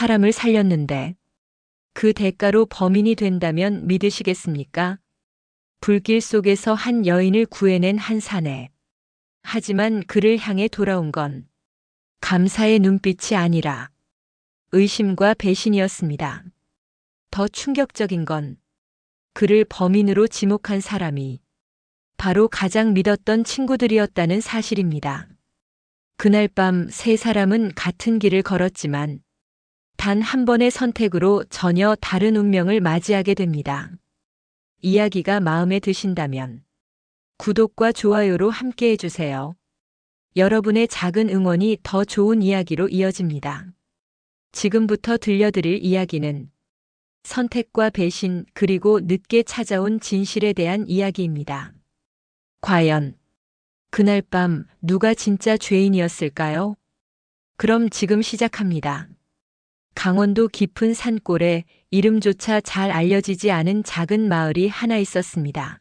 사람을 살렸는데 그 대가로 범인이 된다면 믿으시겠습니까? 불길 속에서 한 여인을 구해낸 한 사내. 하지만 그를 향해 돌아온 건 감사의 눈빛이 아니라 의심과 배신이었습니다. 더 충격적인 건 그를 범인으로 지목한 사람이 바로 가장 믿었던 친구들이었다는 사실입니다. 그날 밤 세 사람은 같은 길을 걸었지만 단 한 번의 선택으로 전혀 다른 운명을 맞이하게 됩니다. 이야기가 마음에 드신다면 구독과 좋아요로 함께 해주세요. 여러분의 작은 응원이 더 좋은 이야기로 이어집니다. 지금부터 들려드릴 이야기는 선택과 배신 그리고 늦게 찾아온 진실에 대한 이야기입니다. 과연 그날 밤 누가 진짜 죄인이었을까요? 그럼 지금 시작합니다. 강원도 깊은 산골에 이름조차 잘 알려지지 않은 작은 마을이 하나 있었습니다.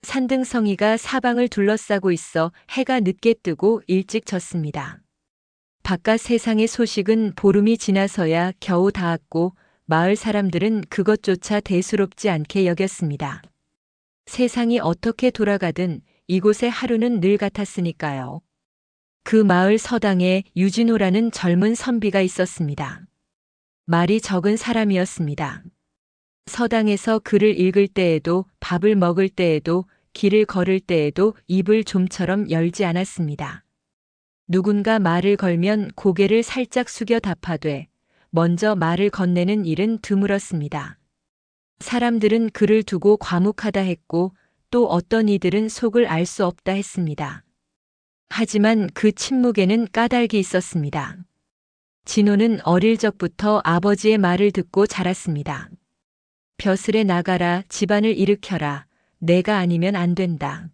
산등성이가 사방을 둘러싸고 있어 해가 늦게 뜨고 일찍 졌습니다. 바깥 세상의 소식은 보름이 지나서야 겨우 닿았고 마을 사람들은 그것조차 대수롭지 않게 여겼습니다. 세상이 어떻게 돌아가든 이곳의 하루는 늘 같았으니까요. 그 마을 서당에 유진호라는 젊은 선비가 있었습니다. 말이 적은 사람이었습니다. 서당에서 글을 읽을 때에도 밥을 먹을 때에도 길을 걸을 때에도 입을 좀처럼 열지 않았습니다. 누군가 말을 걸면 고개를 살짝 숙여 답하되 먼저 말을 건네는 일은 드물었습니다. 사람들은 그를 두고 과묵하다 했고 또 어떤 이들은 속을 알 수 없다 했습니다. 하지만 그 침묵에는 까닭이 있었습니다. 진호는 어릴 적부터 아버지의 말을 듣고 자랐습니다. 벼슬에 나가라, 집안을 일으켜라, 내가 아니면 안 된다.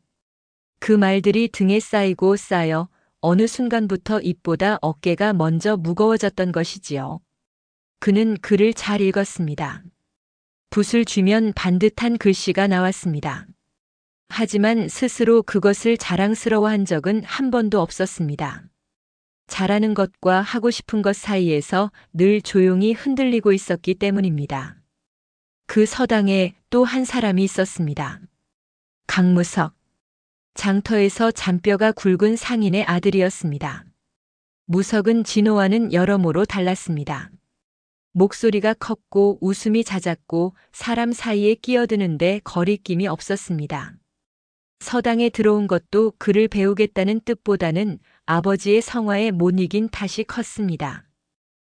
그 말들이 등에 쌓이고 쌓여 어느 순간부터 입보다 어깨가 먼저 무거워졌던 것이지요. 그는 글을 잘 읽었습니다. 붓을 쥐면 반듯한 글씨가 나왔습니다. 하지만 스스로 그것을 자랑스러워한 적은 한 번도 없었습니다. 잘하는 것과 하고 싶은 것 사이에서 늘 조용히 흔들리고 있었기 때문입니다. 그 서당에 또 한 사람이 있었습니다. 강무석. 장터에서 잔뼈가 굵은 상인의 아들이었습니다. 무석은 진호와는 여러모로 달랐습니다. 목소리가 컸고 웃음이 잦았고 사람 사이에 끼어드는데 거리낌이 없었습니다. 서당에 들어온 것도 글을 배우겠다는 뜻보다는 아버지의 성화에 못 이긴 탓이 컸습니다.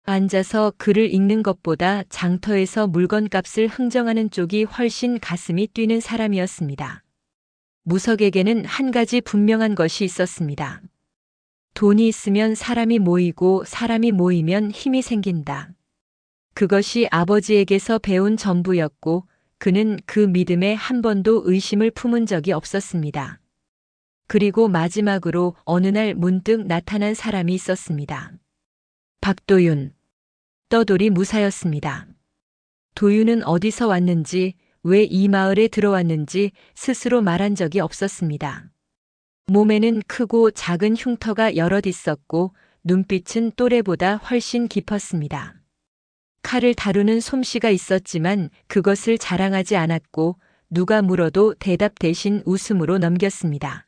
앉아서 글을 읽는 것보다 장터에서 물건값을 흥정하는 쪽이 훨씬 가슴이 뛰는 사람이었습니다. 무석에게는 한 가지 분명한 것이 있었습니다. 돈이 있으면 사람이 모이고 사람이 모이면 힘이 생긴다. 그것이 아버지에게서 배운 전부였고 그는 그 믿음에 한 번도 의심을 품은 적이 없었습니다. 그리고 마지막으로 어느 날 문득 나타난 사람이 있었습니다. 박도윤. 떠돌이 무사였습니다. 도윤은 어디서 왔는지 왜 이 마을에 들어왔는지 스스로 말한 적이 없었습니다. 몸에는 크고 작은 흉터가 여럿 있었고 눈빛은 또래보다 훨씬 깊었습니다. 칼을 다루는 솜씨가 있었지만 그것을 자랑하지 않았고 누가 물어도 대답 대신 웃음으로 넘겼습니다.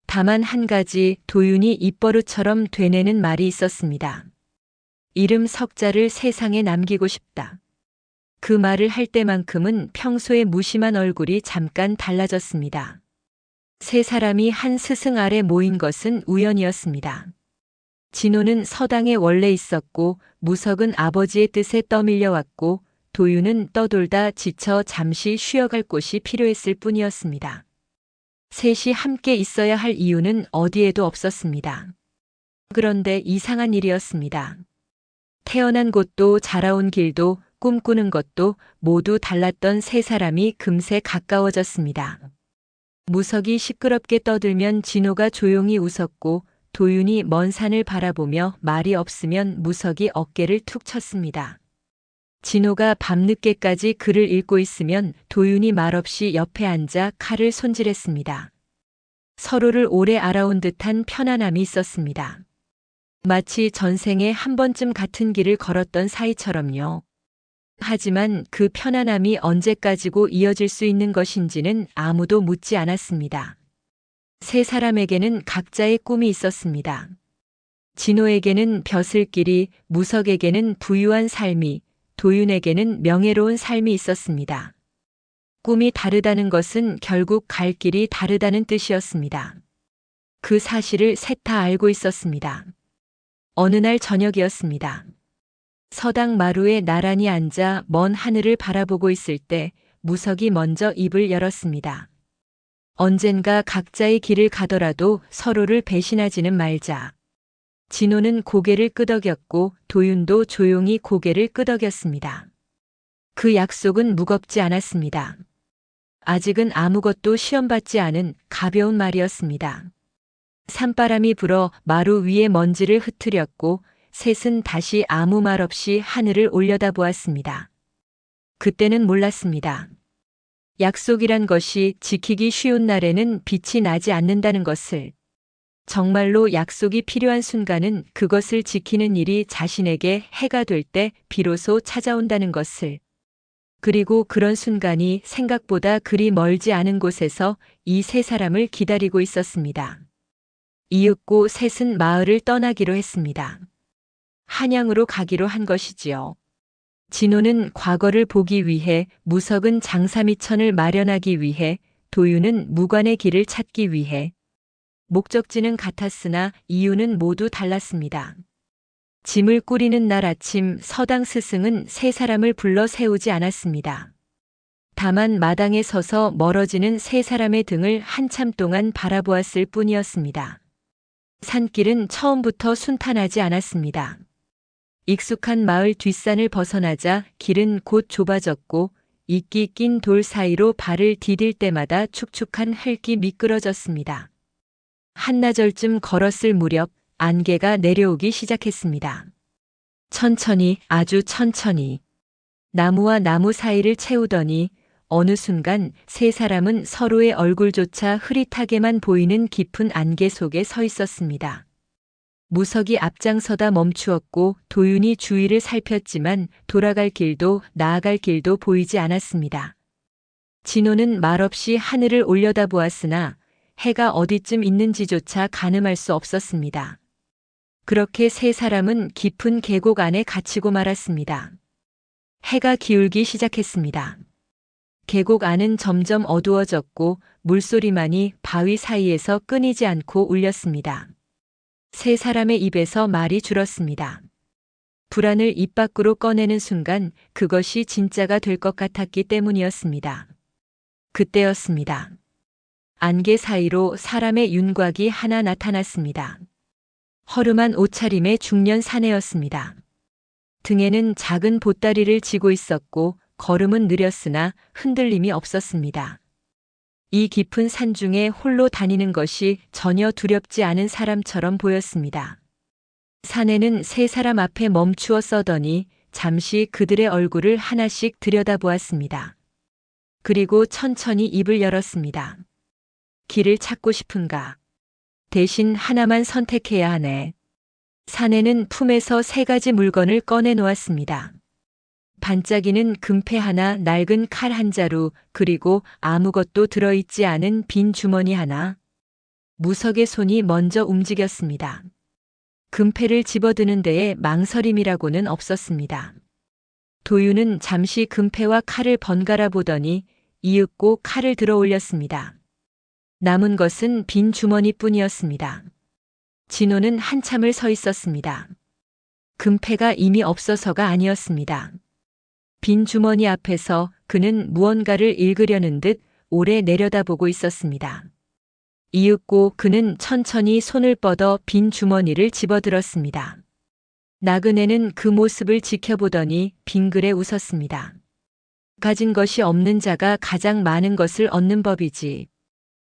다만 한 가지 도윤이 입버릇처럼 되뇌는 말이 있었습니다. 이름 석자를 세상에 남기고 싶다. 그 말을 할 때만큼은 평소의 무심한 얼굴이 잠깐 달라졌습니다. 세 사람이 한 스승 아래 모인 것은 우연이었습니다. 진호는 서당에 원래 있었고 무석은 아버지의 뜻에 떠밀려 왔고 도윤은 떠돌다 지쳐 잠시 쉬어갈 곳이 필요했을 뿐이었습니다. 셋이 함께 있어야 할 이유는 어디에도 없었습니다. 그런데 이상한 일이었습니다. 태어난 곳도 자라온 길도 꿈꾸는 것도 모두 달랐던 세 사람이 금세 가까워졌습니다. 무석이 시끄럽게 떠들면 진호가 조용히 웃었고 도윤이 먼 산을 바라보며 말이 없으면 무석이 어깨를 툭 쳤습니다. 진호가 밤늦게까지 글을 읽고 있으면 도윤이 말없이 옆에 앉아 칼을 손질했습니다. 서로를 오래 알아온 듯한 편안함이 있었습니다. 마치 전생에 한 번쯤 같은 길을 걸었던 사이처럼요. 하지만 그 편안함이 언제까지고 이어질 수 있는 것인지는 아무도 묻지 않았습니다. 세 사람에게는 각자의 꿈이 있었습니다. 진호에게는 벼슬길이, 무석에게는 부유한 삶이, 도윤에게는 명예로운 삶이 있었습니다. 꿈이 다르다는 것은 결국 갈 길이 다르다는 뜻이었습니다. 그 사실을 셋 다 알고 있었습니다. 어느 날 저녁이었습니다. 서당 마루에 나란히 앉아 먼 하늘을 바라보고 있을 때 무석이 먼저 입을 열었습니다. 언젠가 각자의 길을 가더라도 서로를 배신하지는 말자. 진호는 고개를 끄덕였고 도윤도 조용히 고개를 끄덕였습니다. 그 약속은 무겁지 않았습니다. 아직은 아무것도 시험받지 않은 가벼운 말이었습니다. 산바람이 불어 마루 위에 먼지를 흩트렸고 셋은 다시 아무 말 없이 하늘을 올려다보았습니다. 그때는 몰랐습니다. 약속이란 것이 지키기 쉬운 날에는 빛이 나지 않는다는 것을, 정말로 약속이 필요한 순간은 그것을 지키는 일이 자신에게 해가 될 때 비로소 찾아온다는 것을, 그리고 그런 순간이 생각보다 그리 멀지 않은 곳에서 이 세 사람을 기다리고 있었습니다. 이윽고 셋은 마을을 떠나기로 했습니다. 한양으로 가기로 한 것이지요. 진호는 과거를 보기 위해, 무석은 장사미천을 마련하기 위해, 도윤은 무관의 길을 찾기 위해. 목적지는 같았으나 이유는 모두 달랐습니다. 짐을 꾸리는 날 아침 서당 스승은 세 사람을 불러 세우지 않았습니다. 다만 마당에 서서 멀어지는 세 사람의 등을 한참 동안 바라보았을 뿐이었습니다. 산길은 처음부터 순탄하지 않았습니다. 익숙한 마을 뒷산을 벗어나자 길은 곧 좁아졌고 이끼 낀 돌 사이로 발을 디딜 때마다 축축한 흙이 미끄러졌습니다. 한나절쯤 걸었을 무렵 안개가 내려오기 시작했습니다. 천천히, 아주 천천히 나무와 나무 사이를 채우더니 어느 순간 세 사람은 서로의 얼굴조차 흐릿하게만 보이는 깊은 안개 속에 서 있었습니다. 무석이 앞장서다 멈추었고 도윤이 주위를 살폈지만 돌아갈 길도 나아갈 길도 보이지 않았습니다. 진호는 말없이 하늘을 올려다보았으나 해가 어디쯤 있는지조차 가늠할 수 없었습니다. 그렇게 세 사람은 깊은 계곡 안에 갇히고 말았습니다. 해가 기울기 시작했습니다. 계곡 안은 점점 어두워졌고 물소리만이 바위 사이에서 끊이지 않고 울렸습니다. 세 사람의 입에서 말이 줄었습니다. 불안을 입 밖으로 꺼내는 순간 그것이 진짜가 될 것 같았기 때문이었습니다. 그때였습니다. 안개 사이로 사람의 윤곽이 하나 나타났습니다. 허름한 옷차림의 중년 사내였습니다. 등에는 작은 보따리를 지고 있었고 걸음은 느렸으나 흔들림이 없었습니다. 이 깊은 산중에 홀로 다니는 것이 전혀 두렵지 않은 사람처럼 보였습니다. 사내는 세 사람 앞에 멈추어 서더니 잠시 그들의 얼굴을 하나씩 들여다보았습니다. 그리고 천천히 입을 열었습니다. 길을 찾고 싶은가? 대신 하나만 선택해야 하네. 사내는 품에서 세 가지 물건을 꺼내 놓았습니다. 반짝이는 금패 하나, 낡은 칼 한 자루, 그리고 아무것도 들어있지 않은 빈 주머니 하나. 무석의 손이 먼저 움직였습니다. 금패를 집어드는 데에 망설임이라고는 없었습니다. 도윤은 잠시 금패와 칼을 번갈아 보더니 이윽고 칼을 들어 올렸습니다. 남은 것은 빈 주머니뿐이었습니다. 진호는 한참을 서 있었습니다. 금패가 이미 없어서가 아니었습니다. 빈 주머니 앞에서 그는 무언가를 읽으려는 듯 오래 내려다보고 있었습니다. 이윽고 그는 천천히 손을 뻗어 빈 주머니를 집어들었습니다. 나그네는 그 모습을 지켜보더니 빙그레 웃었습니다. 가진 것이 없는 자가 가장 많은 것을 얻는 법이지.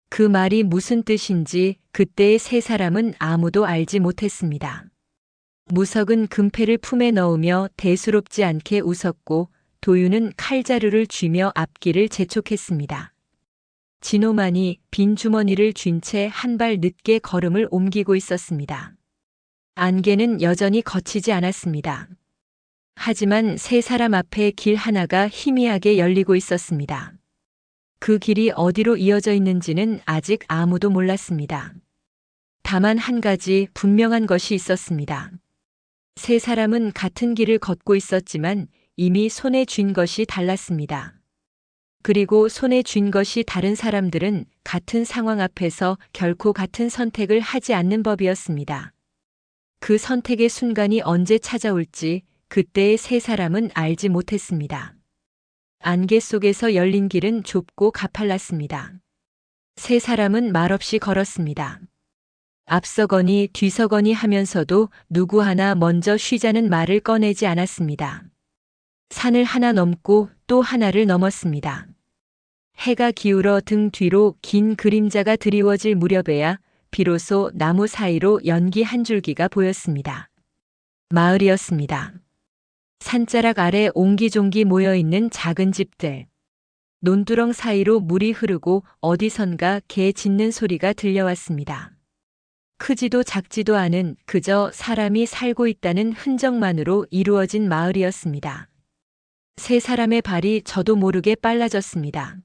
그 말이 무슨 뜻인지 그때의 세 사람은 아무도 알지 못했습니다. 무석은 금패를 품에 넣으며 대수롭지 않게 웃었고 도윤은 칼자루를 쥐며 앞길을 재촉했습니다. 진호만이 빈 주머니를 쥔 채 한 발 늦게 걸음을 옮기고 있었습니다. 안개는 여전히 거치지 않았습니다. 하지만 세 사람 앞에 길 하나가 희미하게 열리고 있었습니다. 그 길이 어디로 이어져 있는지는 아직 아무도 몰랐습니다. 다만 한 가지 분명한 것이 있었습니다. 세 사람은 같은 길을 걷고 있었지만 이미 손에 쥔 것이 달랐습니다. 그리고 손에 쥔 것이 다른 사람들은 같은 상황 앞에서 결코 같은 선택을 하지 않는 법이었습니다. 그 선택의 순간이 언제 찾아올지 그때의 세 사람은 알지 못했습니다. 안개 속에서 열린 길은 좁고 가팔랐습니다. 세 사람은 말없이 걸었습니다. 앞서거니 뒤서거니 하면서도 누구 하나 먼저 쉬자는 말을 꺼내지 않았습니다. 산을 하나 넘고 또 하나를 넘었습니다. 해가 기울어 등 뒤로 긴 그림자가 드리워질 무렵에야 비로소 나무 사이로 연기 한 줄기가 보였습니다. 마을이었습니다. 산자락 아래 옹기종기 모여있는 작은 집들. 논두렁 사이로 물이 흐르고 어디선가 개 짖는 소리가 들려왔습니다. 크지도 작지도 않은 그저 사람이 살고 있다는 흔적만으로 이루어진 마을이었습니다. 세 사람의 발이 저도 모르게 빨라졌습니다.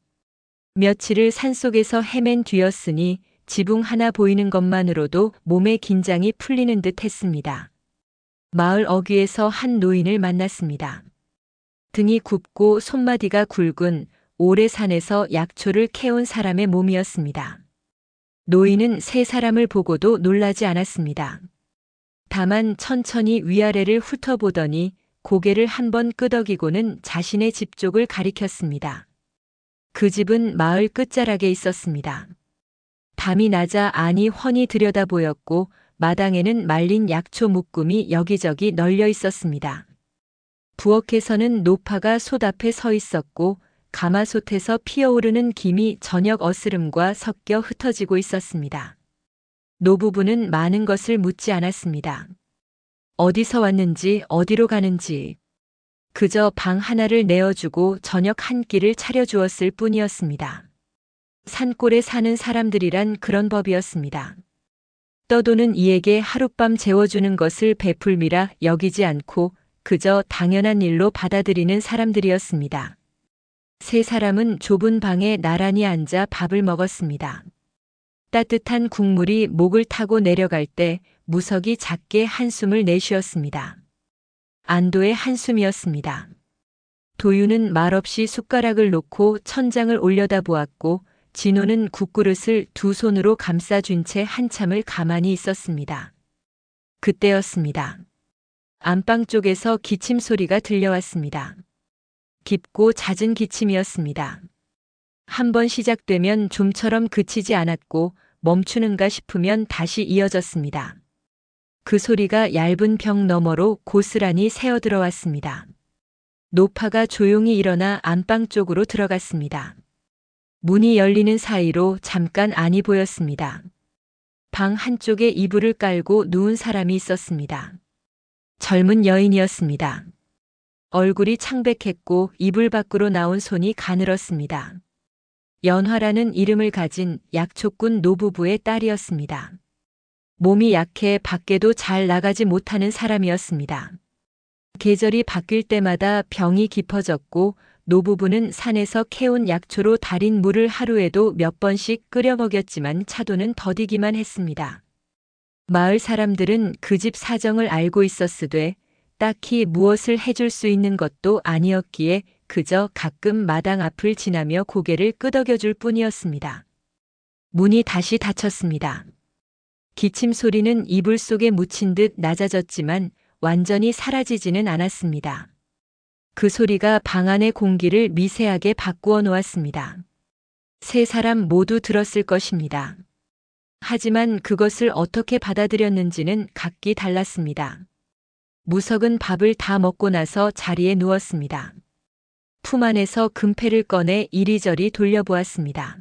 며칠을 산속에서 헤맨 뒤였으니 지붕 하나 보이는 것만으로도 몸의 긴장이 풀리는 듯 했습니다. 마을 어귀에서 한 노인을 만났습니다. 등이 굽고 손마디가 굵은 오래 산에서 약초를 캐온 사람의 몸이었습니다. 노인은 세 사람을 보고도 놀라지 않았습니다. 다만 천천히 위아래를 훑어보더니 고개를 한번 끄덕이고는 자신의 집 쪽을 가리켰습니다. 그 집은 마을 끝자락에 있었습니다. 밤이 낮아 안이 훤히 들여다 보였고 마당에는 말린 약초 묶음이 여기저기 널려 있었습니다. 부엌에서는 노파가 솥 앞에 서 있었고 가마솥에서 피어오르는 김이 저녁 어스름과 섞여 흩어지고 있었습니다. 노부부는 많은 것을 묻지 않았습니다. 어디서 왔는지 어디로 가는지 그저 방 하나를 내어주고 저녁 한 끼를 차려주었을 뿐이었습니다. 산골에 사는 사람들이란 그런 법이었습니다. 떠도는 이에게 하룻밤 재워주는 것을 베풀미라 여기지 않고 그저 당연한 일로 받아들이는 사람들이었습니다. 세 사람은 좁은 방에 나란히 앉아 밥을 먹었습니다. 따뜻한 국물이 목을 타고 내려갈 때 무석이 작게 한숨을 내쉬었습니다. 안도의 한숨이었습니다. 도유는 말없이 숟가락을 놓고 천장을 올려다보았고 진호는 국그릇을 두 손으로 감싸준 채 한참을 가만히 있었습니다. 그때였습니다. 안방 쪽에서 기침 소리가 들려왔습니다. 깊고 잦은 기침이었습니다. 한번 시작되면 좀처럼 그치지 않았고 멈추는가 싶으면 다시 이어졌습니다. 그 소리가 얇은 벽 너머로 고스란히 새어들어왔습니다. 노파가 조용히 일어나 안방 쪽으로 들어갔습니다. 문이 열리는 사이로 잠깐 안이 보였습니다. 방 한쪽에 이불을 깔고 누운 사람이 있었습니다. 젊은 여인이었습니다. 얼굴이 창백했고 이불 밖으로 나온 손이 가늘었습니다. 연화라는 이름을 가진 약초꾼 노부부의 딸이었습니다. 몸이 약해 밖에도 잘 나가지 못하는 사람이었습니다. 계절이 바뀔 때마다 병이 깊어졌고 노부부는 산에서 캐온 약초로 달인 물을 하루에도 몇 번씩 끓여 먹였지만 차도는 더디기만 했습니다. 마을 사람들은 그 집 사정을 알고 있었으되 딱히 무엇을 해줄 수 있는 것도 아니었기에 그저 가끔 마당 앞을 지나며 고개를 끄덕여줄 뿐이었습니다. 문이 다시 닫혔습니다. 기침 소리는 이불 속에 묻힌 듯 낮아졌지만 완전히 사라지지는 않았습니다. 그 소리가 방 안의 공기를 미세하게 바꾸어 놓았습니다. 세 사람 모두 들었을 것입니다. 하지만 그것을 어떻게 받아들였는지는 각기 달랐습니다. 무석은 밥을 다 먹고 나서 자리에 누웠습니다. 품 안에서 금패를 꺼내 이리저리 돌려보았습니다.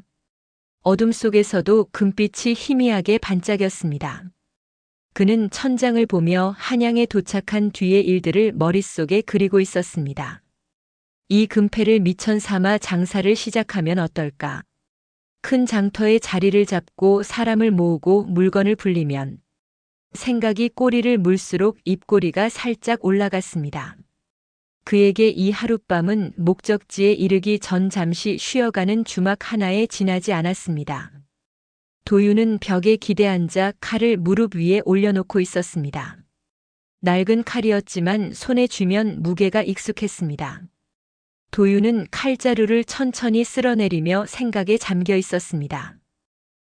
어둠 속에서도 금빛이 희미하게 반짝였습니다. 그는 천장을 보며 한양에 도착한 뒤의 일들을 머릿속에 그리고 있었습니다. 이 금패를 미천 삼아 장사를 시작하면 어떨까? 큰 장터에 자리를 잡고 사람을 모으고 물건을 불리면 생각이 꼬리를 물수록 입꼬리가 살짝 올라갔습니다. 그에게 이 하룻밤은 목적지에 이르기 전 잠시 쉬어가는 주막 하나에 지나지 않았습니다. 도유는 벽에 기대앉아 칼을 무릎 위에 올려놓고 있었습니다. 낡은 칼이었지만 손에 쥐면 무게가 익숙했습니다. 도유는 칼자루를 천천히 쓸어내리며 생각에 잠겨 있었습니다.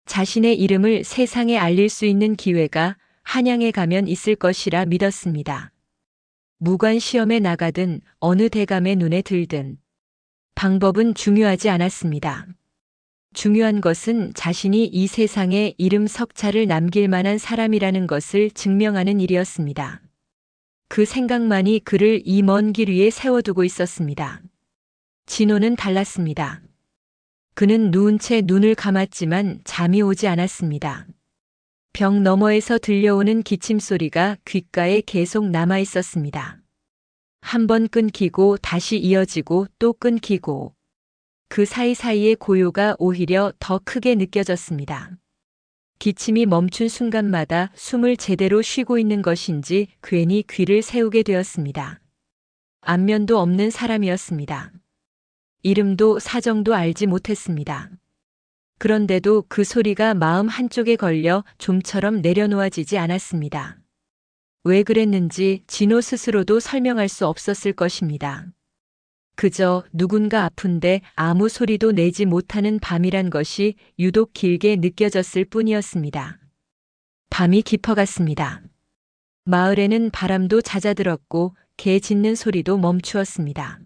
자신의 이름을 세상에 알릴 수 있는 기회가 한양에 가면 있을 것이라 믿었습니다. 무관 시험에 나가든 어느 대감의 눈에 들든 방법은 중요하지 않았습니다. 중요한 것은 자신이 이 세상에 이름 석자를 남길 만한 사람이라는 것을 증명하는 일이었습니다. 그 생각만이 그를 이 먼 길 위에 세워두고 있었습니다. 진호는 달랐습니다. 그는 누운 채 눈을 감았지만 잠이 오지 않았습니다. 벽 너머에서 들려오는 기침 소리가 귓가에 계속 남아 있었습니다. 한 번 끊기고 다시 이어지고 또 끊기고 그 사이사이의 고요가 오히려 더 크게 느껴졌습니다. 기침이 멈춘 순간마다 숨을 제대로 쉬고 있는 것인지 괜히 귀를 세우게 되었습니다. 안면도 없는 사람이었습니다. 이름도 사정도 알지 못했습니다. 그런데도 그 소리가 마음 한쪽에 걸려 좀처럼 내려놓아지지 않았습니다. 왜 그랬는지 진호 스스로도 설명할 수 없었을 것입니다. 그저 누군가 아픈데 아무 소리도 내지 못하는 밤이란 것이 유독 길게 느껴졌을 뿐이었습니다. 밤이 깊어갔습니다. 마을에는 바람도 잦아들었고 개 짖는 소리도 멈추었습니다.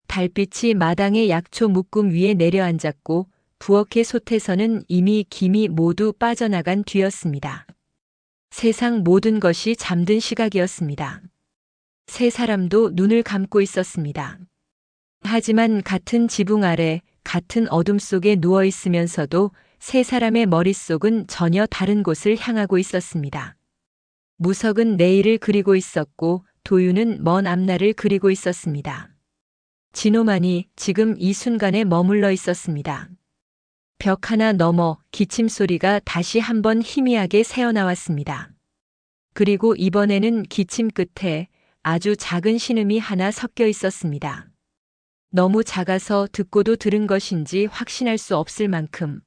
달빛이 마당의 약초 묶음 위에 내려앉았고 부엌의 솥에서는 이미 김이 모두 빠져나간 뒤였습니다. 세상 모든 것이 잠든 시각이었습니다. 세 사람도 눈을 감고 있었습니다. 하지만 같은 지붕 아래, 같은 어둠 속에 누워 있으면서도 세 사람의 머릿속은 전혀 다른 곳을 향하고 있었습니다. 무석은 내일을 그리고 있었고 도유는 먼 앞날을 그리고 있었습니다. 진호만이 지금 이 순간에 머물러 있었습니다. 벽 하나 너머 기침 소리가 다시 한번 희미하게 새어나왔습니다. 그리고 이번에는 기침 끝에 아주 작은 신음이 하나 섞여 있었습니다. 너무 작아서 듣고도 들은 것인지 확신할 수 없을 만큼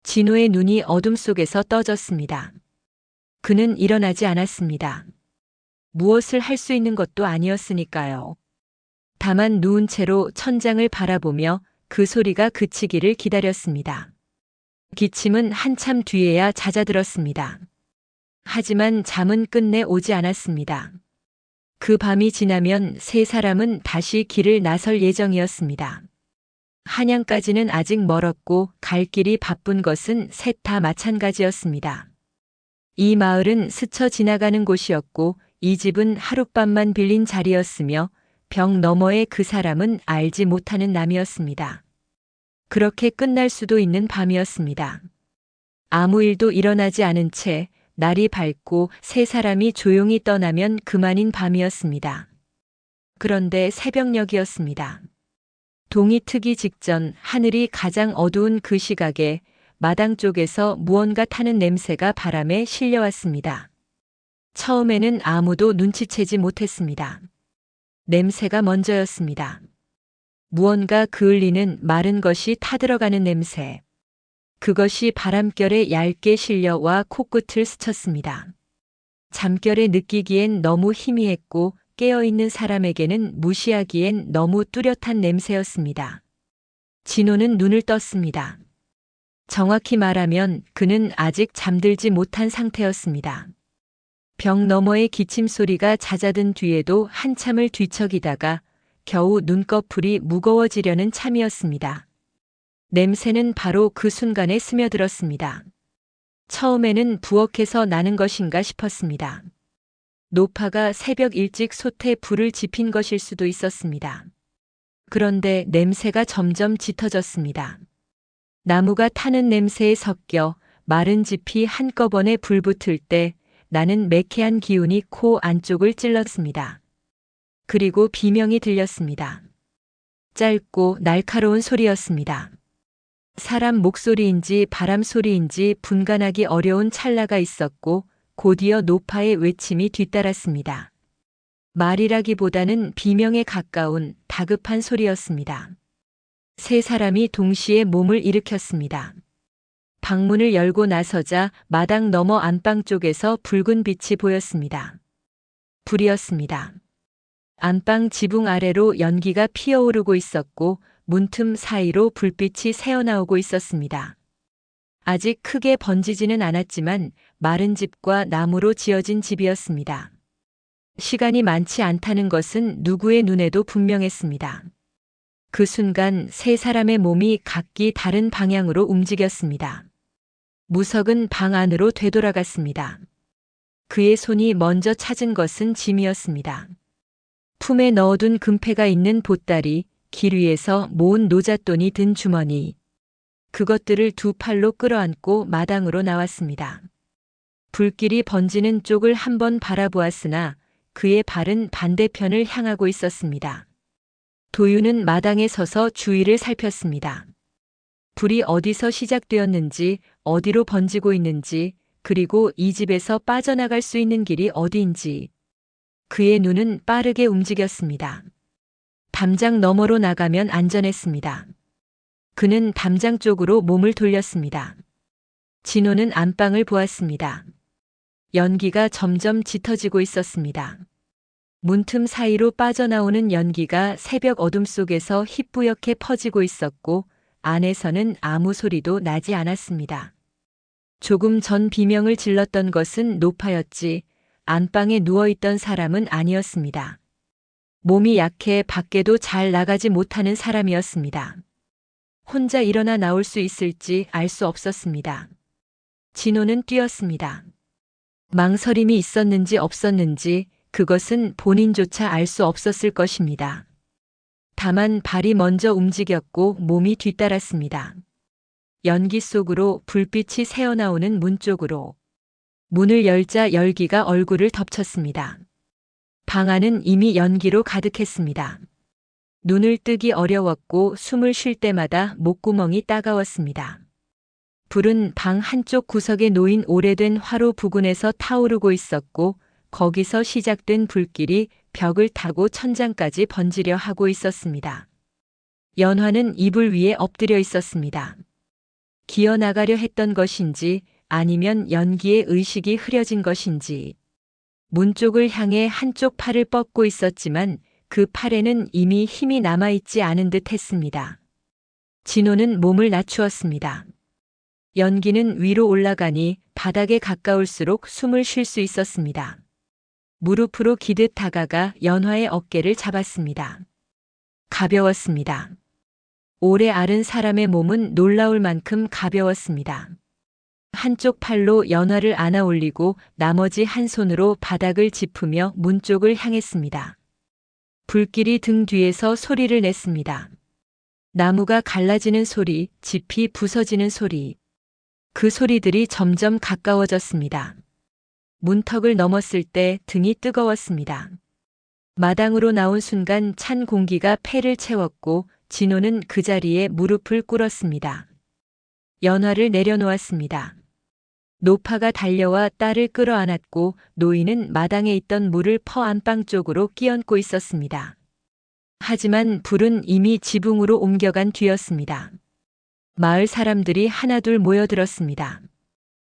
진호의 눈이 어둠 속에서 떠졌습니다. 그는 일어나지 않았습니다. 무엇을 할 수 있는 것도 아니었으니까요. 다만 누운 채로 천장을 바라보며 그 소리가 그치기를 기다렸습니다. 기침은 한참 뒤에야 잦아들었습니다. 하지만 잠은 끝내 오지 않았습니다. 그 밤이 지나면 세 사람은 다시 길을 나설 예정이었습니다. 한양까지는 아직 멀었고 갈 길이 바쁜 것은 셋 다 마찬가지였습니다. 이 마을은 스쳐 지나가는 곳이었고 이 집은 하룻밤만 빌린 자리였으며 벽 너머의 그 사람은 알지 못하는 남이었습니다. 그렇게 끝날 수도 있는 밤이었습니다. 아무 일도 일어나지 않은 채 날이 밝고 세 사람이 조용히 떠나면 그만인 밤이었습니다. 그런데 새벽녘이었습니다. 동이 트기 직전 하늘이 가장 어두운 그 시각에 마당 쪽에서 무언가 타는 냄새가 바람에 실려왔습니다. 처음에는 아무도 눈치채지 못했습니다. 냄새가 먼저였습니다. 무언가 그을리는 마른 것이 타들어가는 냄새. 그것이 바람결에 얇게 실려와 코끝을 스쳤습니다. 잠결에 느끼기엔 너무 희미했고 깨어있는 사람에게는 무시하기엔 너무 뚜렷한 냄새였습니다. 진호는 눈을 떴습니다. 정확히 말하면 그는 아직 잠들지 못한 상태였습니다. 벽 너머의 기침 소리가 잦아든 뒤에도 한참을 뒤척이다가 겨우 눈꺼풀이 무거워지려는 참이었습니다. 냄새는 바로 그 순간에 스며들었습니다. 처음에는 부엌에서 나는 것인가 싶었습니다. 노파가 새벽 일찍 솥에 불을 지핀 것일 수도 있었습니다. 그런데 냄새가 점점 짙어졌습니다. 나무가 타는 냄새에 섞여 마른 짚이 한꺼번에 불붙을 때 나는 매캐한 기운이 코 안쪽을 찔렀습니다. 그리고 비명이 들렸습니다. 짧고 날카로운 소리였습니다. 사람 목소리인지 바람 소리인지 분간하기 어려운 찰나가 있었고 곧이어 노파의 외침이 뒤따랐습니다. 말이라기보다는 비명에 가까운 다급한 소리였습니다. 세 사람이 동시에 몸을 일으켰습니다. 방문을 열고 나서자 마당 너머 안방 쪽에서 붉은 빛이 보였습니다. 불이었습니다. 안방 지붕 아래로 연기가 피어오르고 있었고 문틈 사이로 불빛이 새어나오고 있었습니다. 아직 크게 번지지는 않았지만 마른 집과 나무로 지어진 집이었습니다. 시간이 많지 않다는 것은 누구의 눈에도 분명했습니다. 그 순간 세 사람의 몸이 각기 다른 방향으로 움직였습니다. 무석은 방 안으로 되돌아갔습니다. 그의 손이 먼저 찾은 것은 짐이었습니다. 품에 넣어둔 금패가 있는 보따리, 길 위에서 모은 노잣돈이 든 주머니. 그것들을 두 팔로 끌어안고 마당으로 나왔습니다. 불길이 번지는 쪽을 한번 바라보았으나 그의 발은 반대편을 향하고 있었습니다. 도윤은 마당에 서서 주위를 살폈습니다. 불이 어디서 시작되었는지, 어디로 번지고 있는지, 그리고 이 집에서 빠져나갈 수 있는 길이 어디인지. 그의 눈은 빠르게 움직였습니다. 담장 너머로 나가면 안전했습니다. 그는 담장 쪽으로 몸을 돌렸습니다. 진호는 안방을 보았습니다. 연기가 점점 짙어지고 있었습니다. 문틈 사이로 빠져나오는 연기가 새벽 어둠 속에서 희뿌옇게 퍼지고 있었고 안에서는 아무 소리도 나지 않았습니다. 조금 전 비명을 질렀던 것은 노파였지 안방에 누워있던 사람은 아니었습니다. 몸이 약해 밖에도 잘 나가지 못하는 사람이었습니다. 혼자 일어나 나올 수 있을지 알 수 없었습니다. 진호는 뛰었습니다. 망설임이 있었는지 없었는지 그것은 본인조차 알 수 없었을 것입니다. 다만 발이 먼저 움직였고 몸이 뒤따랐습니다. 연기 속으로 불빛이 새어나오는 문 쪽으로. 문을 열자 열기가 얼굴을 덮쳤습니다. 방 안은 이미 연기로 가득했습니다. 눈을 뜨기 어려웠고 숨을 쉴 때마다 목구멍이 따가웠습니다. 불은 방 한쪽 구석에 놓인 오래된 화로 부근에서 타오르고 있었고 거기서 시작된 불길이 벽을 타고 천장까지 번지려 하고 있었습니다. 연화는 이불 위에 엎드려 있었습니다. 기어나가려 했던 것인지 아니면 연기에 의식이 흐려진 것인지 문 쪽을 향해 한쪽 팔을 뻗고 있었지만 그 팔에는 이미 힘이 남아있지 않은 듯 했습니다. 진호는 몸을 낮추었습니다. 연기는 위로 올라가니 바닥에 가까울수록 숨을 쉴 수 있었습니다. 무릎으로 기듯 다가가 연화의 어깨를 잡았습니다. 가벼웠습니다. 오래 앓은 사람의 몸은 놀라울 만큼 가벼웠습니다. 한쪽 팔로 연화를 안아 올리고 나머지 한 손으로 바닥을 짚으며 문 쪽을 향했습니다. 불길이 등 뒤에서 소리를 냈습니다. 나무가 갈라지는 소리, 짚이 부서지는 소리. 그 소리들이 점점 가까워졌습니다. 문턱을 넘었을 때 등이 뜨거웠습니다. 마당으로 나온 순간 찬 공기가 폐를 채웠고 진호는 그 자리에 무릎을 꿇었습니다. 연화를 내려놓았습니다. 노파가 달려와 딸을 끌어안았고 노인은 마당에 있던 물을 퍼 안방 쪽으로 끼얹고 있었습니다. 하지만 불은 이미 지붕으로 옮겨간 뒤였습니다. 마을 사람들이 하나둘 모여들었습니다.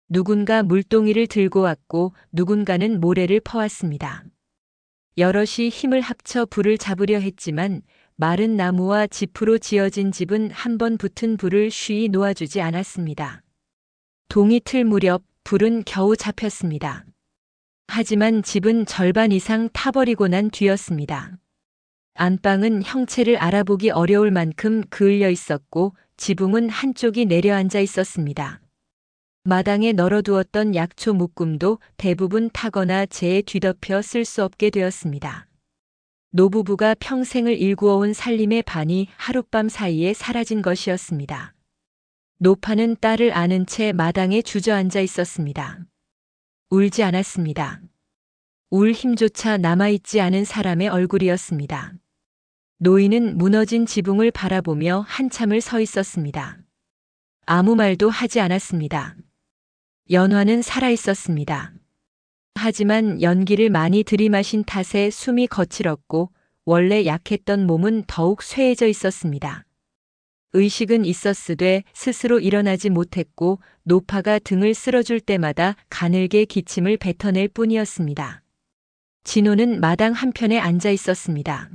누군가 물동이를 들고 왔고 누군가는 모래를 퍼왔습니다. 여럿이 힘을 합쳐 불을 잡으려 했지만 마른 나무와 짚으로 지어진 집은 한 번 붙은 불을 쉬이 놓아주지 않았습니다. 동이 틀 무렵 불은 겨우 잡혔습니다. 하지만 집은 절반 이상 타버리고 난 뒤였습니다. 안방은 형체를 알아보기 어려울 만큼 그을려 있었고 지붕은 한쪽이 내려앉아 있었습니다. 마당에 널어두었던 약초 묶음도 대부분 타거나 재에 뒤덮여 쓸 수 없게 되었습니다. 노부부가 평생을 일구어온 살림의 반이 하룻밤 사이에 사라진 것이었습니다. 노파는 딸을 안은 채 마당에 주저앉아 있었습니다. 울지 않았습니다. 울 힘조차 남아있지 않은 사람의 얼굴이었습니다. 노인은 무너진 지붕을 바라보며 한참을 서 있었습니다. 아무 말도 하지 않았습니다. 연화는 살아있었습니다. 하지만 연기를 많이 들이마신 탓에 숨이 거칠었고 원래 약했던 몸은 더욱 쇠해져 있었습니다. 의식은 있었으되 스스로 일어나지 못했고 노파가 등을 쓸어줄 때마다 가늘게 기침을 뱉어낼 뿐이었습니다. 진호는 마당 한편에 앉아 있었습니다.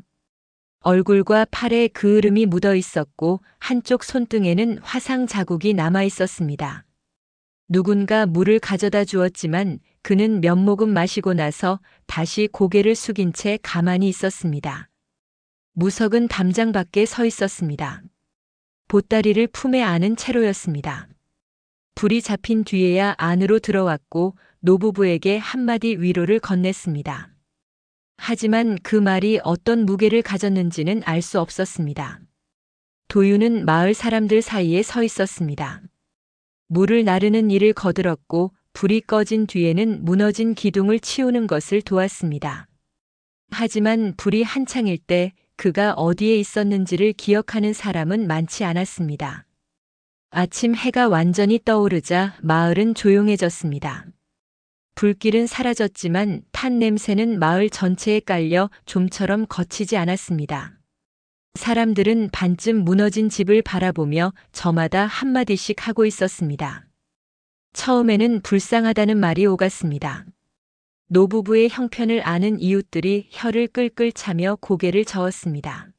얼굴과 팔에 그을음이 묻어 있었고 한쪽 손등에는 화상 자국이 남아 있었습니다. 누군가 물을 가져다 주었지만 그는 몇 모금 마시고 나서 다시 고개를 숙인 채 가만히 있었습니다. 무석은 담장 밖에 서 있었습니다. 보따리를 품에 안은 채로였습니다. 불이 잡힌 뒤에야 안으로 들어왔고 노부부에게 한마디 위로를 건넸습니다. 하지만 그 말이 어떤 무게를 가졌는지는 알 수 없었습니다. 도유는 마을 사람들 사이에 서 있었습니다. 물을 나르는 일을 거들었고 불이 꺼진 뒤에는 무너진 기둥을 치우는 것을 도왔습니다. 하지만 불이 한창일 때 그가 어디에 있었는지를 기억하는 사람은 많지 않았습니다. 아침 해가 완전히 떠오르자 마을은 조용해졌습니다. 불길은 사라졌지만 탄 냄새는 마을 전체에 깔려 좀처럼 거치지 않았습니다. 사람들은 반쯤 무너진 집을 바라보며 저마다 한마디씩 하고 있었습니다. 처음에는 불쌍하다는 말이 오갔습니다. 노부부의 형편을 아는 이웃들이 혀를 끌끌 차며 고개를 저었습니다.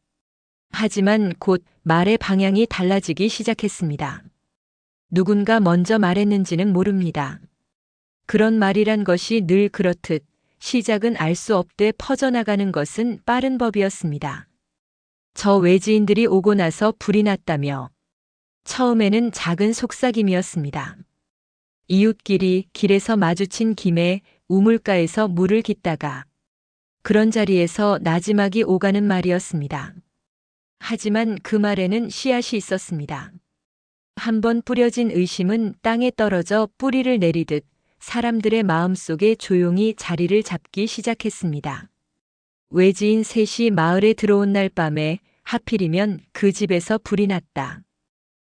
하지만 곧 말의 방향이 달라지기 시작했습니다. 누군가 먼저 말했는지는 모릅니다. 그런 말이란 것이 늘 그렇듯 시작은 알 수 없되 퍼져나가는 것은 빠른 법이었습니다. 저 외지인들이 오고 나서 불이 났다며. 처음에는 작은 속삭임이었습니다. 이웃끼리 길에서 마주친 김에 우물가에서 물을 깃다가 그런 자리에서 나지막이 오가는 말이었습니다. 하지만 그 말에는 씨앗이 있었습니다. 한번 뿌려진 의심은 땅에 떨어져 뿌리를 내리듯 사람들의 마음속에 조용히 자리를 잡기 시작했습니다. 외지인 셋이 마을에 들어온 날 밤에 하필이면 그 집에서 불이 났다.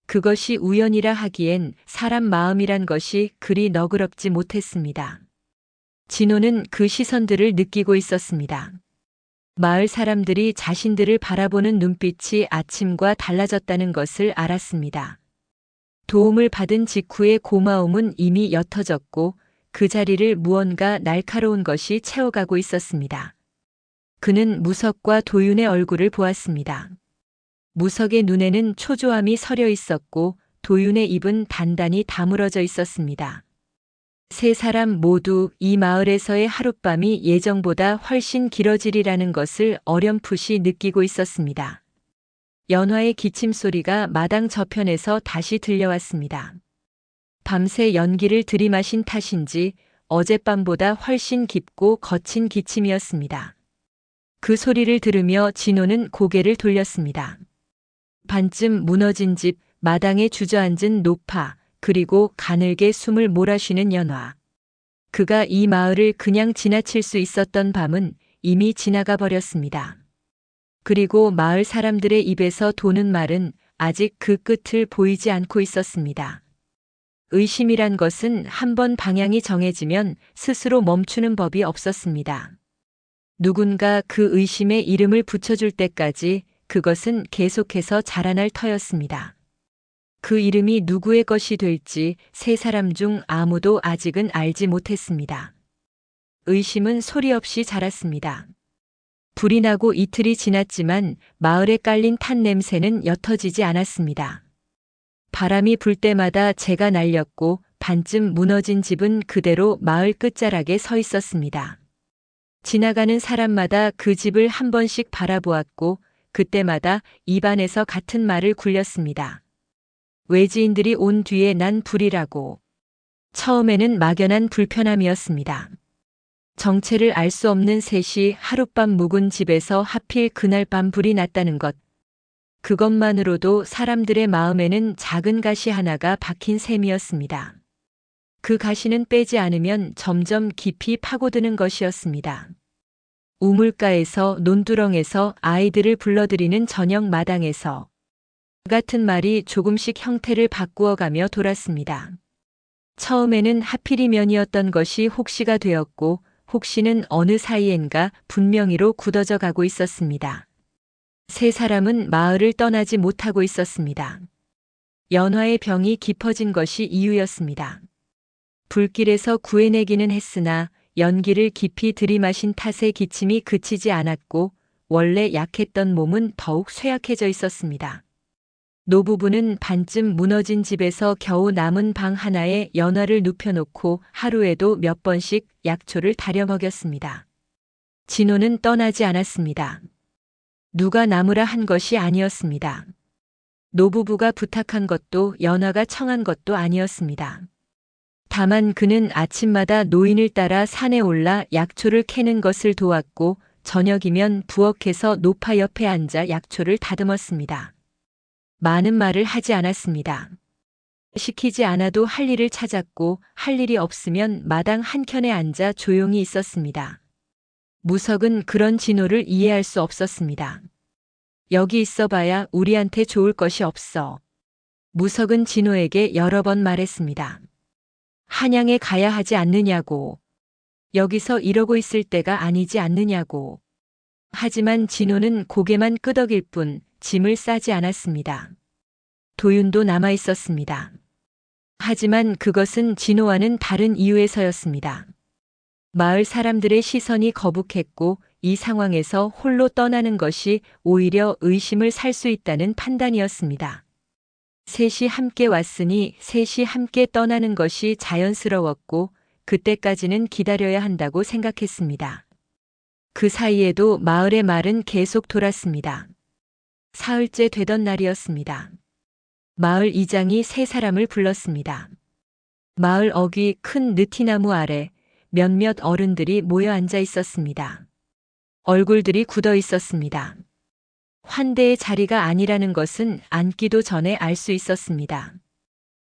그것이 우연이라 하기엔 사람 마음이란 것이 그리 너그럽지 못했습니다. 진호는 그 시선들을 느끼고 있었습니다. 마을 사람들이 자신들을 바라보는 눈빛이 아침과 달라졌다는 것을 알았습니다. 도움을 받은 직후의 고마움은 이미 옅어졌고 그 자리를 무언가 날카로운 것이 채워가고 있었습니다. 그는 무석과 도윤의 얼굴을 보았습니다. 무석의 눈에는 초조함이 서려 있었고 도윤의 입은 단단히 다물어져 있었습니다. 세 사람 모두 이 마을에서의 하룻밤이 예정보다 훨씬 길어지리라는 것을 어렴풋이 느끼고 있었습니다. 연화의 기침 소리가 마당 저편에서 다시 들려왔습니다. 밤새 연기를 들이마신 탓인지 어젯밤보다 훨씬 깊고 거친 기침이었습니다. 그 소리를 들으며 진호는 고개를 돌렸습니다. 반쯤 무너진 집, 마당에 주저앉은 노파, 그리고 가늘게 숨을 몰아쉬는 연화. 그가 이 마을을 그냥 지나칠 수 있었던 밤은 이미 지나가 버렸습니다. 그리고 마을 사람들의 입에서 도는 말은 아직 그 끝을 보이지 않고 있었습니다. 의심이란 것은 한번 방향이 정해지면 스스로 멈추는 법이 없었습니다. 누군가 그 의심에 이름을 붙여줄 때까지 그것은 계속해서 자라날 터였습니다. 그 이름이 누구의 것이 될지 세 사람 중 아무도 아직은 알지 못했습니다. 의심은 소리 없이 자랐습니다. 불이 나고 이틀이 지났지만 마을에 깔린 탄 냄새는 옅어지지 않았습니다. 바람이 불 때마다 재가 날렸고 반쯤 무너진 집은 그대로 마을 끝자락에 서 있었습니다. 지나가는 사람마다 그 집을 한 번씩 바라보았고 그때마다 입안에서 같은 말을 굴렸습니다. 외지인들이 온 뒤에 난 불이라고. 처음에는 막연한 불편함이었습니다. 정체를 알 수 없는 셋이 하룻밤 묵은 집에서 하필 그날 밤 불이 났다는 것. 그것만으로도 사람들의 마음에는 작은 가시 하나가 박힌 셈이었습니다. 그 가시는 빼지 않으면 점점 깊이 파고드는 것이었습니다. 우물가에서, 논두렁에서, 아이들을 불러들이는 저녁 마당에서 같은 말이 조금씩 형태를 바꾸어가며 돌았습니다. 처음에는 하필이면이었던 것이 혹시가 되었고 혹시는 어느 사이엔가 분명히로 굳어져 가고 있었습니다. 세 사람은 마을을 떠나지 못하고 있었습니다. 연화의 병이 깊어진 것이 이유였습니다. 불길에서 구해내기는 했으나 연기를 깊이 들이마신 탓에 기침이 그치지 않았고 원래 약했던 몸은 더욱 쇠약해져 있었습니다. 노부부는 반쯤 무너진 집에서 겨우 남은 방 하나에 연화를 눕혀놓고 하루에도 몇 번씩 약초를 다려 먹였습니다. 진호는 떠나지 않았습니다. 누가 나무라 한 것이 아니었습니다. 노부부가 부탁한 것도 연화가 청한 것도 아니었습니다. 다만 그는 아침마다 노인을 따라 산에 올라 약초를 캐는 것을 도왔고 저녁이면 부엌에서 노파 옆에 앉아 약초를 다듬었습니다. 많은 말을 하지 않았습니다. 시키지 않아도 할 일을 찾았고 할 일이 없으면 마당 한켠에 앉아 조용히 있었습니다. 무석은 그런 진호를 이해할 수 없었습니다. 여기 있어봐야 우리한테 좋을 것이 없어. 무석은 진호에게 여러 번 말했습니다. 한양에 가야 하지 않느냐고. 여기서 이러고 있을 때가 아니지 않느냐고. 하지만 진호는 고개만 끄덕일 뿐 짐을 싸지 않았습니다. 도윤도 남아 있었습니다. 하지만 그것은 진호와는 다른 이유에서였습니다. 마을 사람들의 시선이 거북했고 이 상황에서 홀로 떠나는 것이 오히려 의심을 살 수 있다는 판단이었습니다. 셋이 함께 왔으니 셋이 함께 떠나는 것이 자연스러웠고 그때까지는 기다려야 한다고 생각했습니다. 그 사이에도 마을의 말은 계속 돌았습니다. 사흘째 되던 날이었습니다. 마을 이장이 세 사람을 불렀습니다. 마을 어귀 큰 느티나무 아래 몇몇 어른들이 모여 앉아 있었습니다. 얼굴들이 굳어 있었습니다. 환대의 자리가 아니라는 것은 앉기도 전에 알 수 있었습니다.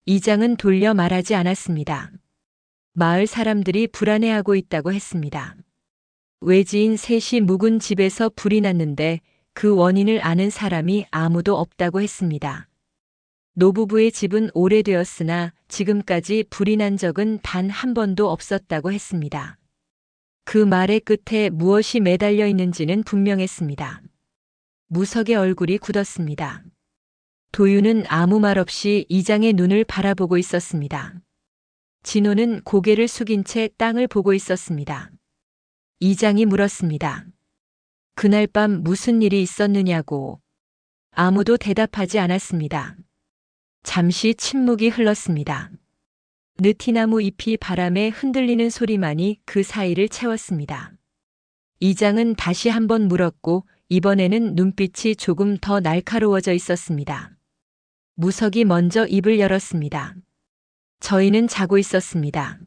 이장은 돌려 말하지 않았습니다. 마을 사람들이 불안해하고 있다고 했습니다. 외지인 셋이 묵은 집에서 불이 났는데 그 원인을 아는 사람이 아무도 없다고 했습니다. 노부부의 집은 오래되었으나 지금까지 불이 난 적은 단 한 번도 없었다고 했습니다. 그 말의 끝에 무엇이 매달려 있는지는 분명했습니다. 무석의 얼굴이 굳었습니다. 도윤은 아무 말 없이 이장의 눈을 바라보고 있었습니다. 진호는 고개를 숙인 채 땅을 보고 있었습니다. 이장이 물었습니다. 그날 밤 무슨 일이 있었느냐고. 아무도 대답하지 않았습니다. 잠시 침묵이 흘렀습니다. 느티나무 잎이 바람에 흔들리는 소리만이 그 사이를 채웠습니다. 이장은 다시 한번 물었고 이번에는 눈빛이 조금 더 날카로워져 있었습니다. 무석이 먼저 입을 열었습니다. 저희는 자고 있었습니다.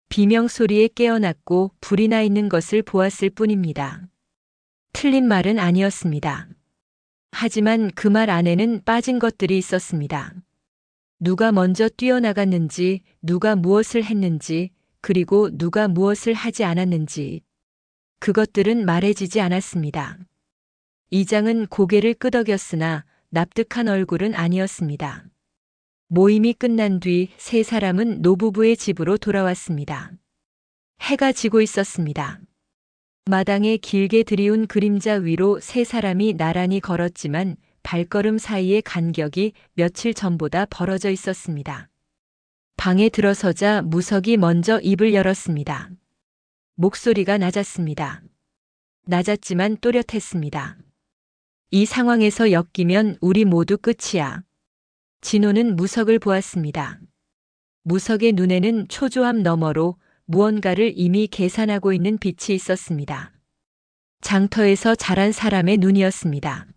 비명소리에 깨어났고 불이 나 있는 것을 보았을 뿐입니다. 틀린 말은 아니었습니다. 하지만 그 말 안에는 빠진 것들이 있었습니다. 누가 먼저 뛰어나갔는지, 누가 무엇을 했는지, 그리고 누가 무엇을 하지 않았는지. 그것들은 말해지지 않았습니다. 이장은 고개를 끄덕였으나 납득한 얼굴은 아니었습니다. 모임이 끝난 뒤 세 사람은 노부부의 집으로 돌아왔습니다. 해가 지고 있었습니다. 마당에 길게 들이운 그림자 위로 세 사람이 나란히 걸었지만 발걸음 사이의 간격이 며칠 전보다 벌어져 있었습니다. 방에 들어서자 무석이 먼저 입을 열었습니다. 목소리가 낮았습니다. 낮았지만 또렷했습니다. 이 상황에서 엮이면 우리 모두 끝이야. 진호는 무석을 보았습니다. 무석의 눈에는 초조함 너머로 무언가를 이미 계산하고 있는 빛이 있었습니다. 장터에서 자란 사람의 눈이었습니다.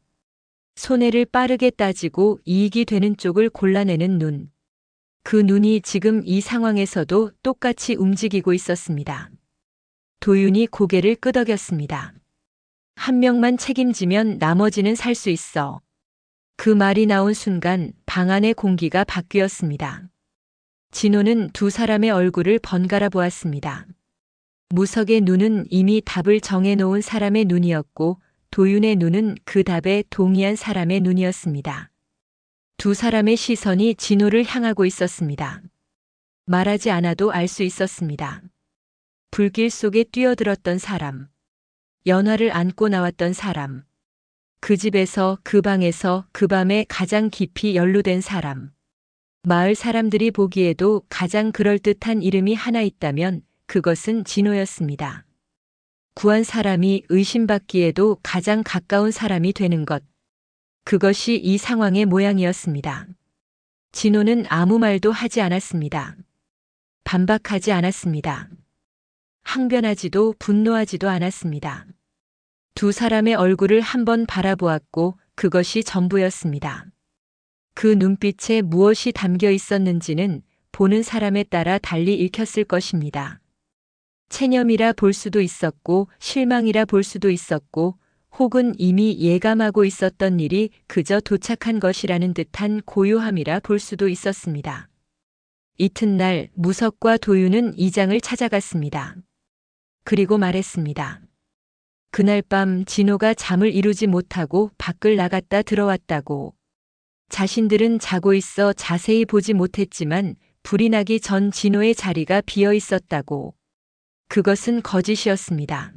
손해를 빠르게 따지고 이익이 되는 쪽을 골라내는 눈. 그 눈이 지금 이 상황에서도 똑같이 움직이고 있었습니다. 도윤이 고개를 끄덕였습니다. 한 명만 책임지면 나머지는 살 수 있어. 그 말이 나온 순간 방 안의 공기가 바뀌었습니다. 진호는 두 사람의 얼굴을 번갈아 보았습니다. 무석의 눈은 이미 답을 정해놓은 사람의 눈이었고 도윤의 눈은 그 답에 동의한 사람의 눈이었습니다. 두 사람의 시선이 진호를 향하고 있었습니다. 말하지 않아도 알 수 있었습니다. 불길 속에 뛰어들었던 사람, 연화를 안고 나왔던 사람, 그 집에서 그 방에서 그 밤에 가장 깊이 연루된 사람. 마을 사람들이 보기에도 가장 그럴듯한 이름이 하나 있다면 그것은 진호였습니다. 구한 사람이 의심받기에도 가장 가까운 사람이 되는 것. 그것이 이 상황의 모양이었습니다. 진호는 아무 말도 하지 않았습니다. 반박하지 않았습니다. 항변하지도 분노하지도 않았습니다. 두 사람의 얼굴을 한번 바라보았고 그것이 전부였습니다. 그 눈빛에 무엇이 담겨 있었는지는 보는 사람에 따라 달리 읽혔을 것입니다. 체념이라 볼 수도 있었고 실망이라 볼 수도 있었고 혹은 이미 예감하고 있었던 일이 그저 도착한 것이라는 듯한 고요함이라 볼 수도 있었습니다. 이튿날 무석과 도윤은 이장을 찾아갔습니다. 그리고 말했습니다. 그날 밤 진호가 잠을 이루지 못하고 밖을 나갔다 들어왔다고. 자신들은 자고 있어 자세히 보지 못했지만 불이 나기 전 진호의 자리가 비어 있었다고. 그것은 거짓이었습니다.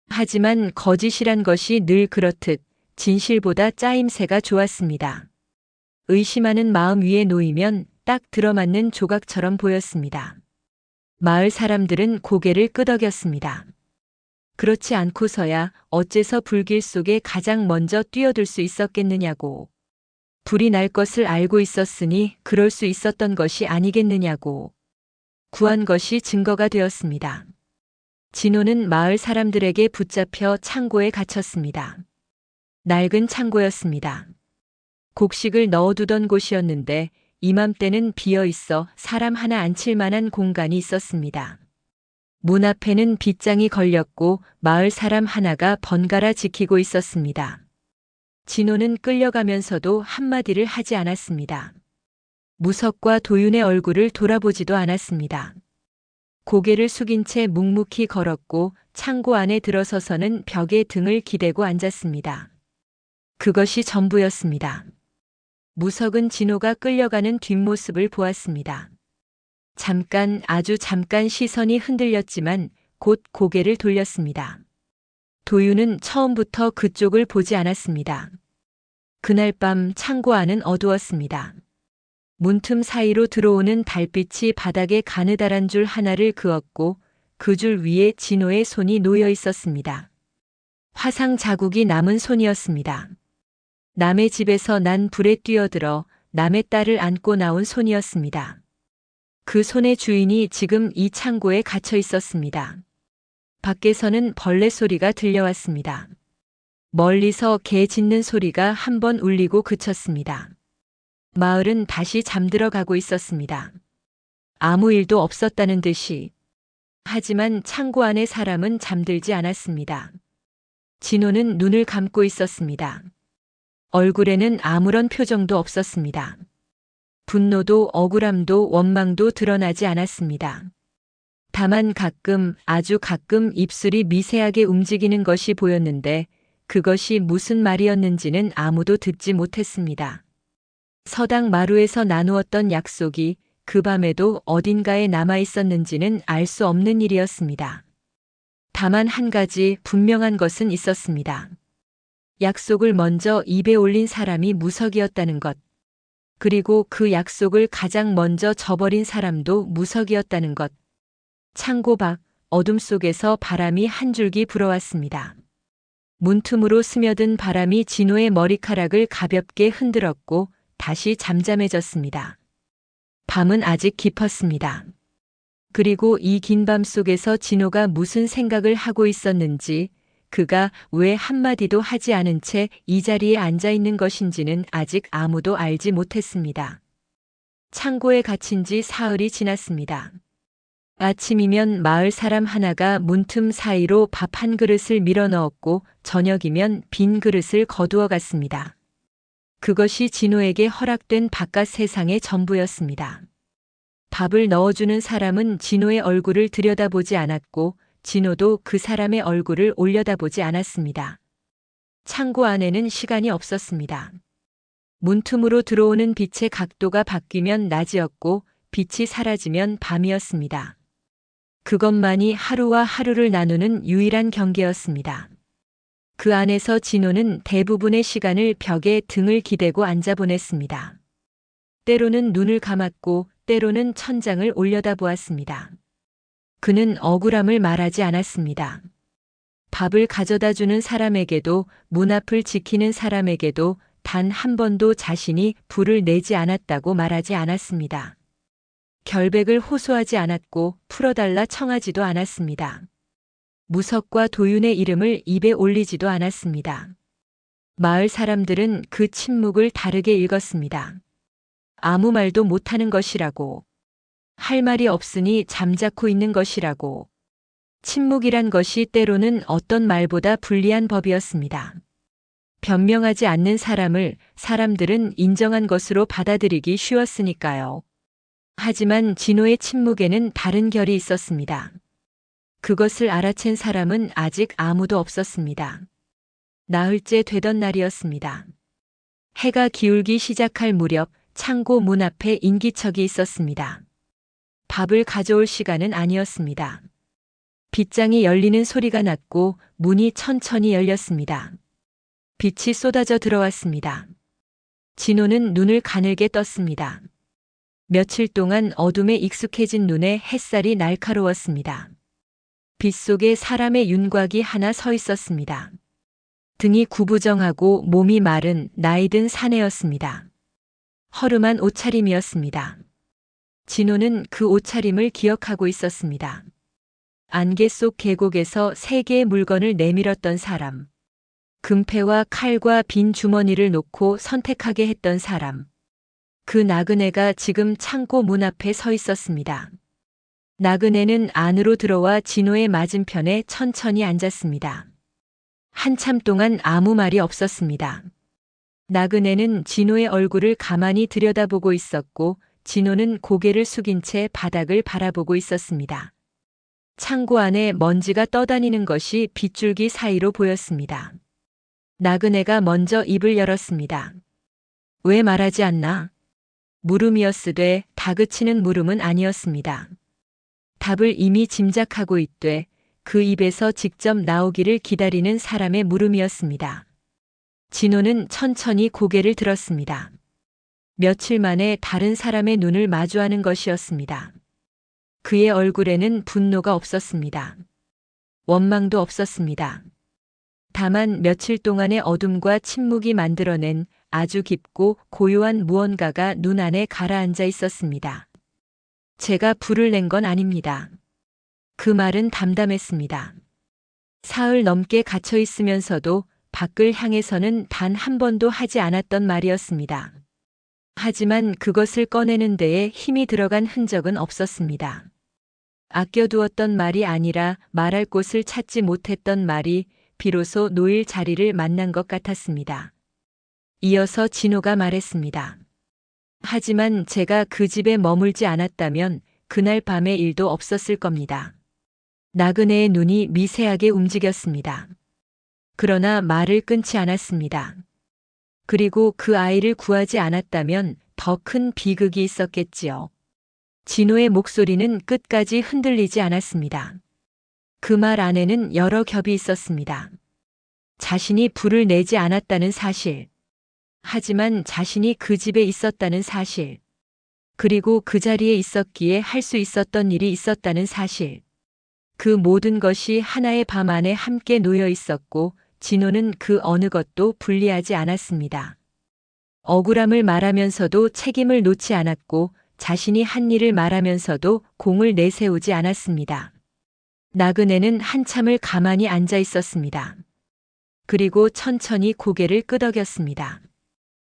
하지만 거짓이란 것이 늘 그렇듯 진실보다 짜임새가 좋았습니다. 의심하는 마음 위에 놓이면 딱 들어맞는 조각처럼 보였습니다. 마을 사람들은 고개를 끄덕였습니다. 그렇지 않고서야 어째서 불길 속에 가장 먼저 뛰어들 수 있었겠느냐고. 불이 날 것을 알고 있었으니 그럴 수 있었던 것이 아니겠느냐고. 구한 것이 증거가 되었습니다. 진호는 마을 사람들에게 붙잡혀 창고에 갇혔습니다. 낡은 창고였습니다. 곡식을 넣어두던 곳이었는데 이맘때는 비어 있어 사람 하나 앉힐 만한 공간이 있었습니다. 문 앞에는 빗장이 걸렸고 마을 사람 하나가 번갈아 지키고 있었습니다. 진호는 끌려가면서도 한마디를 하지 않았습니다. 무석과 도윤의 얼굴을 돌아보지도 않았습니다. 고개를 숙인 채 묵묵히 걸었고 창고 안에 들어서서는 벽에 등을 기대고 앉았습니다. 그것이 전부였습니다. 무석은 진호가 끌려가는 뒷모습을 보았습니다. 잠깐, 아주 잠깐 시선이 흔들렸지만 곧 고개를 돌렸습니다. 도윤은 처음부터 그쪽을 보지 않았습니다. 그날 밤 창고 안은 어두웠습니다. 문틈 사이로 들어오는 달빛이 바닥에 가느다란 줄 하나를 그었고 그 줄 위에 진호의 손이 놓여 있었습니다. 화상 자국이 남은 손이었습니다. 남의 집에서 난 불에 뛰어들어 남의 딸을 안고 나온 손이었습니다. 그 손의 주인이 지금 이 창고에 갇혀 있었습니다. 밖에서는 벌레 소리가 들려왔습니다. 멀리서 개 짖는 소리가 한 번 울리고 그쳤습니다. 마을은 다시 잠들어 가고 있었습니다. 아무 일도 없었다는 듯이. 하지만 창고 안의 사람은 잠들지 않았습니다. 진호는 눈을 감고 있었습니다. 얼굴에는 아무런 표정도 없었습니다. 분노도 억울함도 원망도 드러나지 않았습니다. 다만 가끔, 아주 가끔 입술이 미세하게 움직이는 것이 보였는데 그것이 무슨 말이었는지는 아무도 듣지 못했습니다. 서당 마루에서 나누었던 약속이 그 밤에도 어딘가에 남아 있었는지는 알 수 없는 일이었습니다. 다만 한 가지 분명한 것은 있었습니다. 약속을 먼저 입에 올린 사람이 무석이었다는 것. 그리고 그 약속을 가장 먼저 저버린 사람도 무석이었다는 것. 창고 밖 어둠 속에서 바람이 한 줄기 불어왔습니다. 문틈으로 스며든 바람이 진호의 머리카락을 가볍게 흔들었고 다시 잠잠해졌습니다. 밤은 아직 깊었습니다. 그리고 이 긴 밤 속에서 진호가 무슨 생각을 하고 있었는지, 그가 왜 한마디도 하지 않은 채 이 자리에 앉아 있는 것인지는 아직 아무도 알지 못했습니다. 창고에 갇힌 지 사흘이 지났습니다. 아침이면 마을 사람 하나가 문틈 사이로 밥 한 그릇을 밀어 넣었고 저녁이면 빈 그릇을 거두어 갔습니다. 그것이 진호에게 허락된 바깥 세상의 전부였습니다. 밥을 넣어주는 사람은 진호의 얼굴을 들여다보지 않았고 진호도 그 사람의 얼굴을 올려다보지 않았습니다. 창고 안에는 시간이 없었습니다. 문틈으로 들어오는 빛의 각도가 바뀌면 낮이었고 빛이 사라지면 밤이었습니다. 그것만이 하루와 하루를 나누는 유일한 경계였습니다. 그 안에서 진호는 대부분의 시간을 벽에 등을 기대고 앉아 보냈습니다. 때로는 눈을 감았고 때로는 천장을 올려다보았습니다. 그는 억울함을 말하지 않았습니다. 밥을 가져다 주는 사람에게도 문 앞을 지키는 사람에게도 단 한 번도 자신이 불을 내지 않았다고 말하지 않았습니다. 결백을 호소하지 않았고 풀어달라 청하지도 않았습니다. 무석과 도윤의 이름을 입에 올리지도 않았습니다. 마을 사람들은 그 침묵을 다르게 읽었습니다. 아무 말도 못하는 것이라고, 할 말이 없으니 잠자코 있는 것이라고, 침묵이란 것이 때로는 어떤 말보다 불리한 법이었습니다. 변명하지 않는 사람들은 인정한 것으로 받아들이기 쉬웠으니까요. 하지만 진호의 침묵에는 다른 결이 있었습니다. 그것을 알아챈 사람은 아직 아무도 없었습니다. 나흘째 되던 날이었습니다. 해가 기울기 시작할 무렵 창고 문 앞에 인기척이 있었습니다. 밥을 가져올 시간은 아니었습니다. 빗장이 열리는 소리가 났고 문이 천천히 열렸습니다. 빛이 쏟아져 들어왔습니다. 진호는 눈을 가늘게 떴습니다. 며칠 동안 어둠에 익숙해진 눈에 햇살이 날카로웠습니다. 빛 속에 사람의 윤곽이 하나 서 있었습니다. 등이 구부정하고 몸이 마른 나이 든 사내였습니다. 허름한 옷차림이었습니다. 진호는 그 옷차림을 기억하고 있었습니다. 안개 속 계곡에서 세 개의 물건을 내밀었던 사람. 금패와 칼과 빈 주머니를 놓고 선택하게 했던 사람. 그 나그네가 지금 창고 문 앞에 서 있었습니다. 나그네는 안으로 들어와 진호의 맞은편에 천천히 앉았습니다. 한참 동안 아무 말이 없었습니다. 나그네는 진호의 얼굴을 가만히 들여다보고 있었고 진호는 고개를 숙인 채 바닥을 바라보고 있었습니다. 창고 안에 먼지가 떠다니는 것이 빗줄기 사이로 보였습니다. 나그네가 먼저 입을 열었습니다. 왜 말하지 않나? 물음이었으되 다그치는 물음은 아니었습니다. 답을 이미 짐작하고 있되 그 입에서 직접 나오기를 기다리는 사람의 물음이었습니다. 진호는 천천히 고개를 들었습니다. 며칠 만에 다른 사람의 눈을 마주하는 것이었습니다. 그의 얼굴에는 분노가 없었습니다. 원망도 없었습니다. 다만 며칠 동안의 어둠과 침묵이 만들어낸 아주 깊고 고요한 무언가가 눈 안에 가라앉아 있었습니다. 제가 불을 낸 건 아닙니다. 그 말은 담담했습니다. 사흘 넘게 갇혀 있으면서도 밖을 향해서는 단 한 번도 하지 않았던 말이었습니다. 하지만 그것을 꺼내는 데에 힘이 들어간 흔적은 없었습니다. 아껴두었던 말이 아니라 말할 곳을 찾지 못했던 말이 비로소 놓일 자리를 만난 것 같았습니다. 이어서 진호가 말했습니다. 하지만 제가 그 집에 머물지 않았다면 그날 밤의 일도 없었을 겁니다. 나그네의 눈이 미세하게 움직였습니다. 그러나 말을 끊지 않았습니다. 그리고 그 아이를 구하지 않았다면 더 큰 비극이 있었겠지요. 진호의 목소리는 끝까지 흔들리지 않았습니다. 그 말 안에는 여러 겹이 있었습니다. 자신이 불을 내지 않았다는 사실. 하지만 자신이 그 집에 있었다는 사실. 그리고 그 자리에 있었기에 할 수 있었던 일이 있었다는 사실. 그 모든 것이 하나의 밤 안에 함께 놓여 있었고 진호는 그 어느 것도 분리하지 않았습니다. 억울함을 말하면서도 책임을 놓지 않았고 자신이 한 일을 말하면서도 공을 내세우지 않았습니다. 나그네는 한참을 가만히 앉아 있었습니다. 그리고 천천히 고개를 끄덕였습니다.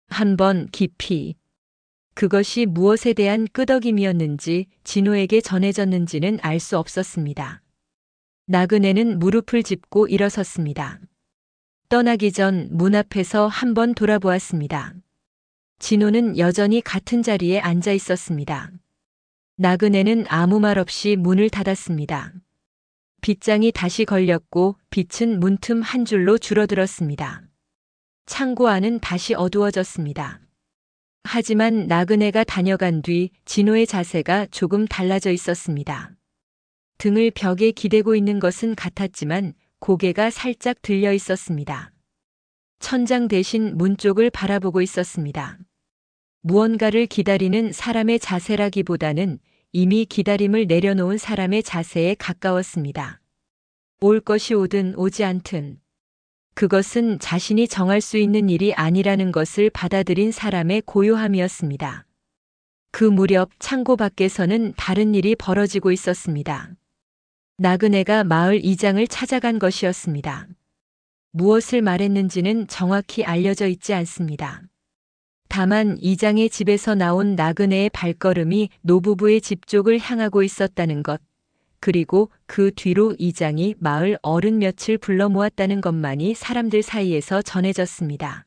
한 번 깊이. 그것이 무엇에 대한 끄덕임이었는지 진호에게 전해졌는지는 알 수 없었습니다. 나그네는 무릎을 짚고 일어섰습니다. 떠나기 전 문 앞에서 한 번 돌아보았습니다. 진호는 여전히 같은 자리에 앉아 있었습니다. 나그네는 아무 말 없이 문을 닫았습니다. 빗장이 다시 걸렸고 빛은 문틈 한 줄로 줄어들었습니다. 창고 안은 다시 어두워졌습니다. 하지만 나그네가 다녀간 뒤 진호의 자세가 조금 달라져 있었습니다. 등을 벽에 기대고 있는 것은 같았지만 고개가 살짝 들려 있었습니다. 천장 대신 문 쪽을 바라보고 있었습니다. 무언가를 기다리는 사람의 자세라기보다는 이미 기다림을 내려놓은 사람의 자세에 가까웠습니다. 올 것이 오든 오지 않든 그것은 자신이 정할 수 있는 일이 아니라는 것을 받아들인 사람의 고요함이었습니다. 그 무렵 창고 밖에서는 다른 일이 벌어지고 있었습니다. 나그네가 마을 이장을 찾아간 것이었습니다. 무엇을 말했는지는 정확히 알려져 있지 않습니다. 다만 이장의 집에서 나온 나그네의 발걸음이 노부부의 집 쪽을 향하고 있었다는 것, 그리고 그 뒤로 이장이 마을 어른 몇을 불러 모았다는 것만이 사람들 사이에서 전해졌습니다.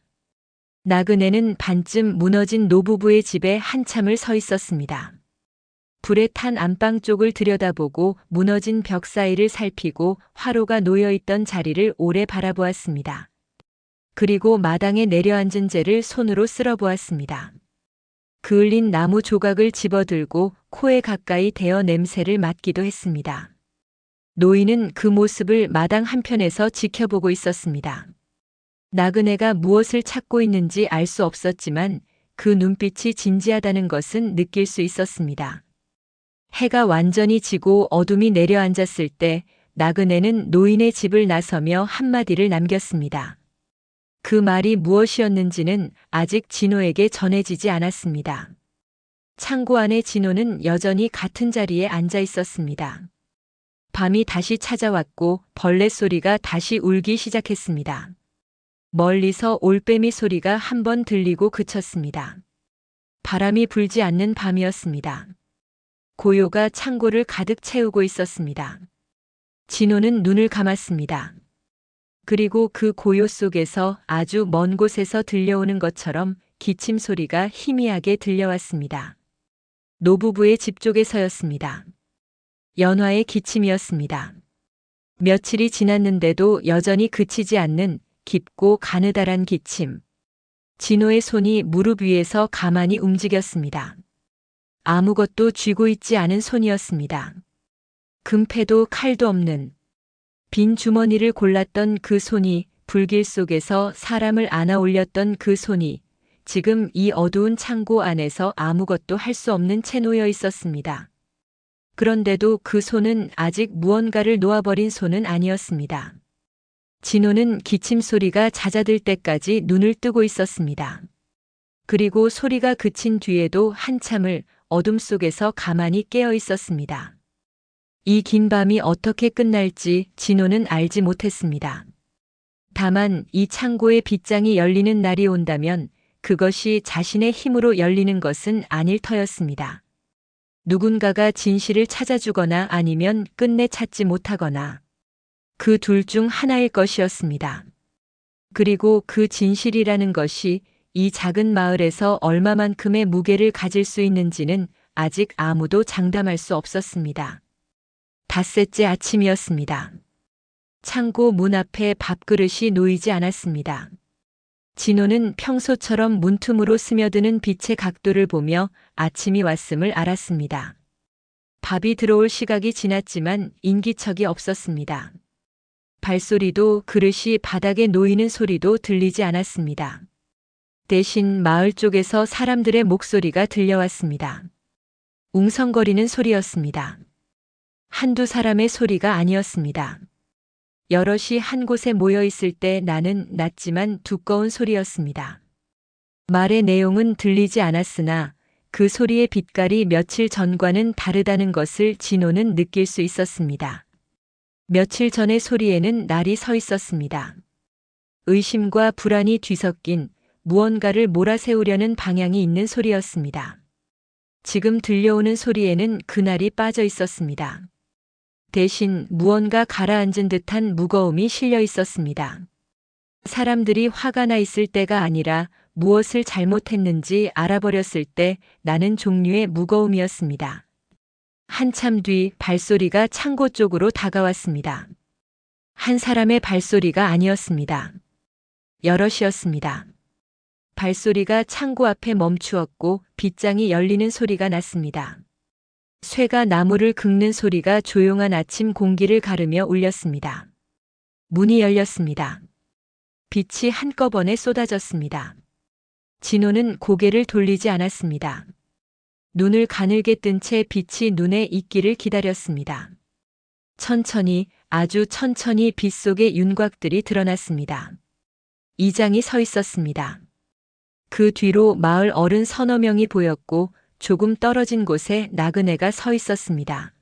나그네는 반쯤 무너진 노부부의 집에 한참을 서 있었습니다. 불에 탄 안방 쪽을 들여다보고 무너진 벽 사이를 살피고 화로가 놓여있던 자리를 오래 바라보았습니다. 그리고 마당에 내려앉은 쟤를 손으로 쓸어보았습니다. 그을린 나무 조각을 집어들고 코에 가까이 대어 냄새를 맡기도 했습니다. 노인은 그 모습을 마당 한편에서 지켜보고 있었습니다. 나그네가 무엇을 찾고 있는지 알 수 없었지만 그 눈빛이 진지하다는 것은 느낄 수 있었습니다. 해가 완전히 지고 어둠이 내려앉았을 때 나그네는 노인의 집을 나서며 한마디를 남겼습니다. 그 말이 무엇이었는지는 아직 진호에게 전해지지 않았습니다. 창고 안에 진호는 여전히 같은 자리에 앉아 있었습니다. 밤이 다시 찾아왔고 벌레 소리가 다시 울기 시작했습니다. 멀리서 올빼미 소리가 한 번 들리고 그쳤습니다. 바람이 불지 않는 밤이었습니다. 고요가 창고를 가득 채우고 있었습니다. 진호는 눈을 감았습니다. 그리고 그 고요 속에서 아주 먼 곳에서 들려오는 것처럼 기침 소리가 희미하게 들려왔습니다. 노부부의 집 쪽에서였습니다. 연화의 기침이었습니다. 며칠이 지났는데도 여전히 그치지 않는 깊고 가느다란 기침. 진호의 손이 무릎 위에서 가만히 움직였습니다. 아무것도 쥐고 있지 않은 손이었습니다. 금패도 칼도 없는 빈 주머니를 골랐던 그 손이, 불길 속에서 사람을 안아 올렸던 그 손이 지금 이 어두운 창고 안에서 아무것도 할 수 없는 채 놓여 있었습니다. 그런데도 그 손은 아직 무언가를 놓아버린 손은 아니었습니다. 진호는 기침 소리가 잦아들 때까지 눈을 뜨고 있었습니다. 그리고 소리가 그친 뒤에도 한참을 어둠 속에서 가만히 깨어 있었습니다. 이 긴 밤이 어떻게 끝날지 진호는 알지 못했습니다. 다만 이 창고의 빗장이 열리는 날이 온다면 그것이 자신의 힘으로 열리는 것은 아닐 터였습니다. 누군가가 진실을 찾아주거나 아니면 끝내 찾지 못하거나 그 둘 중 하나일 것이었습니다. 그리고 그 진실이라는 것이 이 작은 마을에서 얼마만큼의 무게를 가질 수 있는지는 아직 아무도 장담할 수 없었습니다. 닷새째 아침이었습니다. 창고 문 앞에 밥그릇이 놓이지 않았습니다. 진호는 평소처럼 문틈으로 스며드는 빛의 각도를 보며 아침이 왔음을 알았습니다. 밥이 들어올 시각이 지났지만 인기척이 없었습니다. 발소리도 그릇이 바닥에 놓이는 소리도 들리지 않았습니다. 대신 마을 쪽에서 사람들의 목소리가 들려왔습니다. 웅성거리는 소리였습니다. 한두 사람의 소리가 아니었습니다. 여럿이 한 곳에 모여 있을 때 나는 낮지만 두꺼운 소리였습니다. 말의 내용은 들리지 않았으나 그 소리의 빛깔이 며칠 전과는 다르다는 것을 진호는 느낄 수 있었습니다. 며칠 전의 소리에는 날이 서 있었습니다. 의심과 불안이 뒤섞인 무언가를 몰아세우려는 방향이 있는 소리였습니다. 지금 들려오는 소리에는 그날이 빠져 있었습니다. 대신 무언가 가라앉은 듯한 무거움이 실려 있었습니다. 사람들이 화가 나 있을 때가 아니라 무엇을 잘못했는지 알아버렸을 때 나는 종류의 무거움이었습니다. 한참 뒤 발소리가 창고 쪽으로 다가왔습니다. 한 사람의 발소리가 아니었습니다. 여럿이었습니다. 발소리가 창고 앞에 멈추었고 빗장이 열리는 소리가 났습니다. 쇠가 나무를 긁는 소리가 조용한 아침 공기를 가르며 울렸습니다. 문이 열렸습니다. 빛이 한꺼번에 쏟아졌습니다. 진호는 고개를 돌리지 않았습니다. 눈을 가늘게 뜬 채 빛이 눈에 익기를 기다렸습니다. 천천히, 아주 천천히 빗속의 윤곽들이 드러났습니다. 이장이 서 있었습니다. 그 뒤로 마을 어른 서너 명이 보였고 조금 떨어진 곳에 나그네가 서 있었습니다.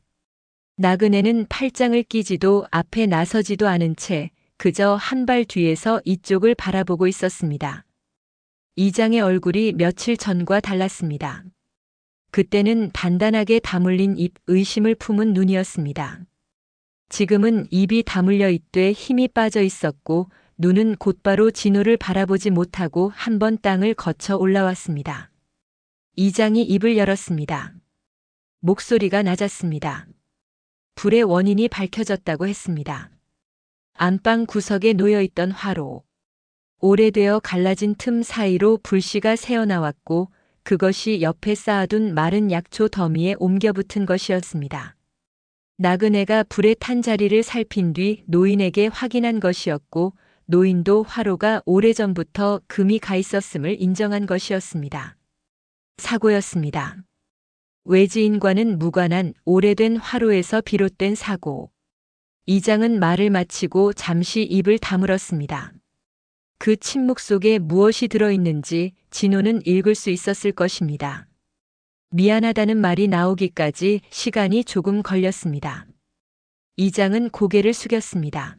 나그네는 팔짱을 끼지도 앞에 나서지도 않은 채 그저 한 발 뒤에서 이쪽을 바라보고 있었습니다. 이장의 얼굴이 며칠 전과 달랐습니다. 그때는 단단하게 다물린 입, 의심을 품은 눈이었습니다. 지금은 입이 다물려 있되 힘이 빠져 있었고 눈은 곧바로 진호를 바라보지 못하고 한 번 땅을 거쳐 올라왔습니다. 이장이 입을 열었습니다. 목소리가 낮았습니다. 불의 원인이 밝혀졌다고 했습니다. 안방 구석에 놓여있던 화로. 오래되어 갈라진 틈 사이로 불씨가 새어나왔고 그것이 옆에 쌓아둔 마른 약초 더미에 옮겨 붙은 것이었습니다. 나그네가 불에 탄 자리를 살핀 뒤 노인에게 확인한 것이었고 노인도 화로가 오래전부터 금이 가 있었음을 인정한 것이었습니다. 사고였습니다. 외지인과는 무관한 오래된 화로에서 비롯된 사고. 이장은 말을 마치고 잠시 입을 다물었습니다. 그 침묵 속에 무엇이 들어있는지 진호는 읽을 수 있었을 것입니다. 미안하다는 말이 나오기까지 시간이 조금 걸렸습니다. 이장은 고개를 숙였습니다.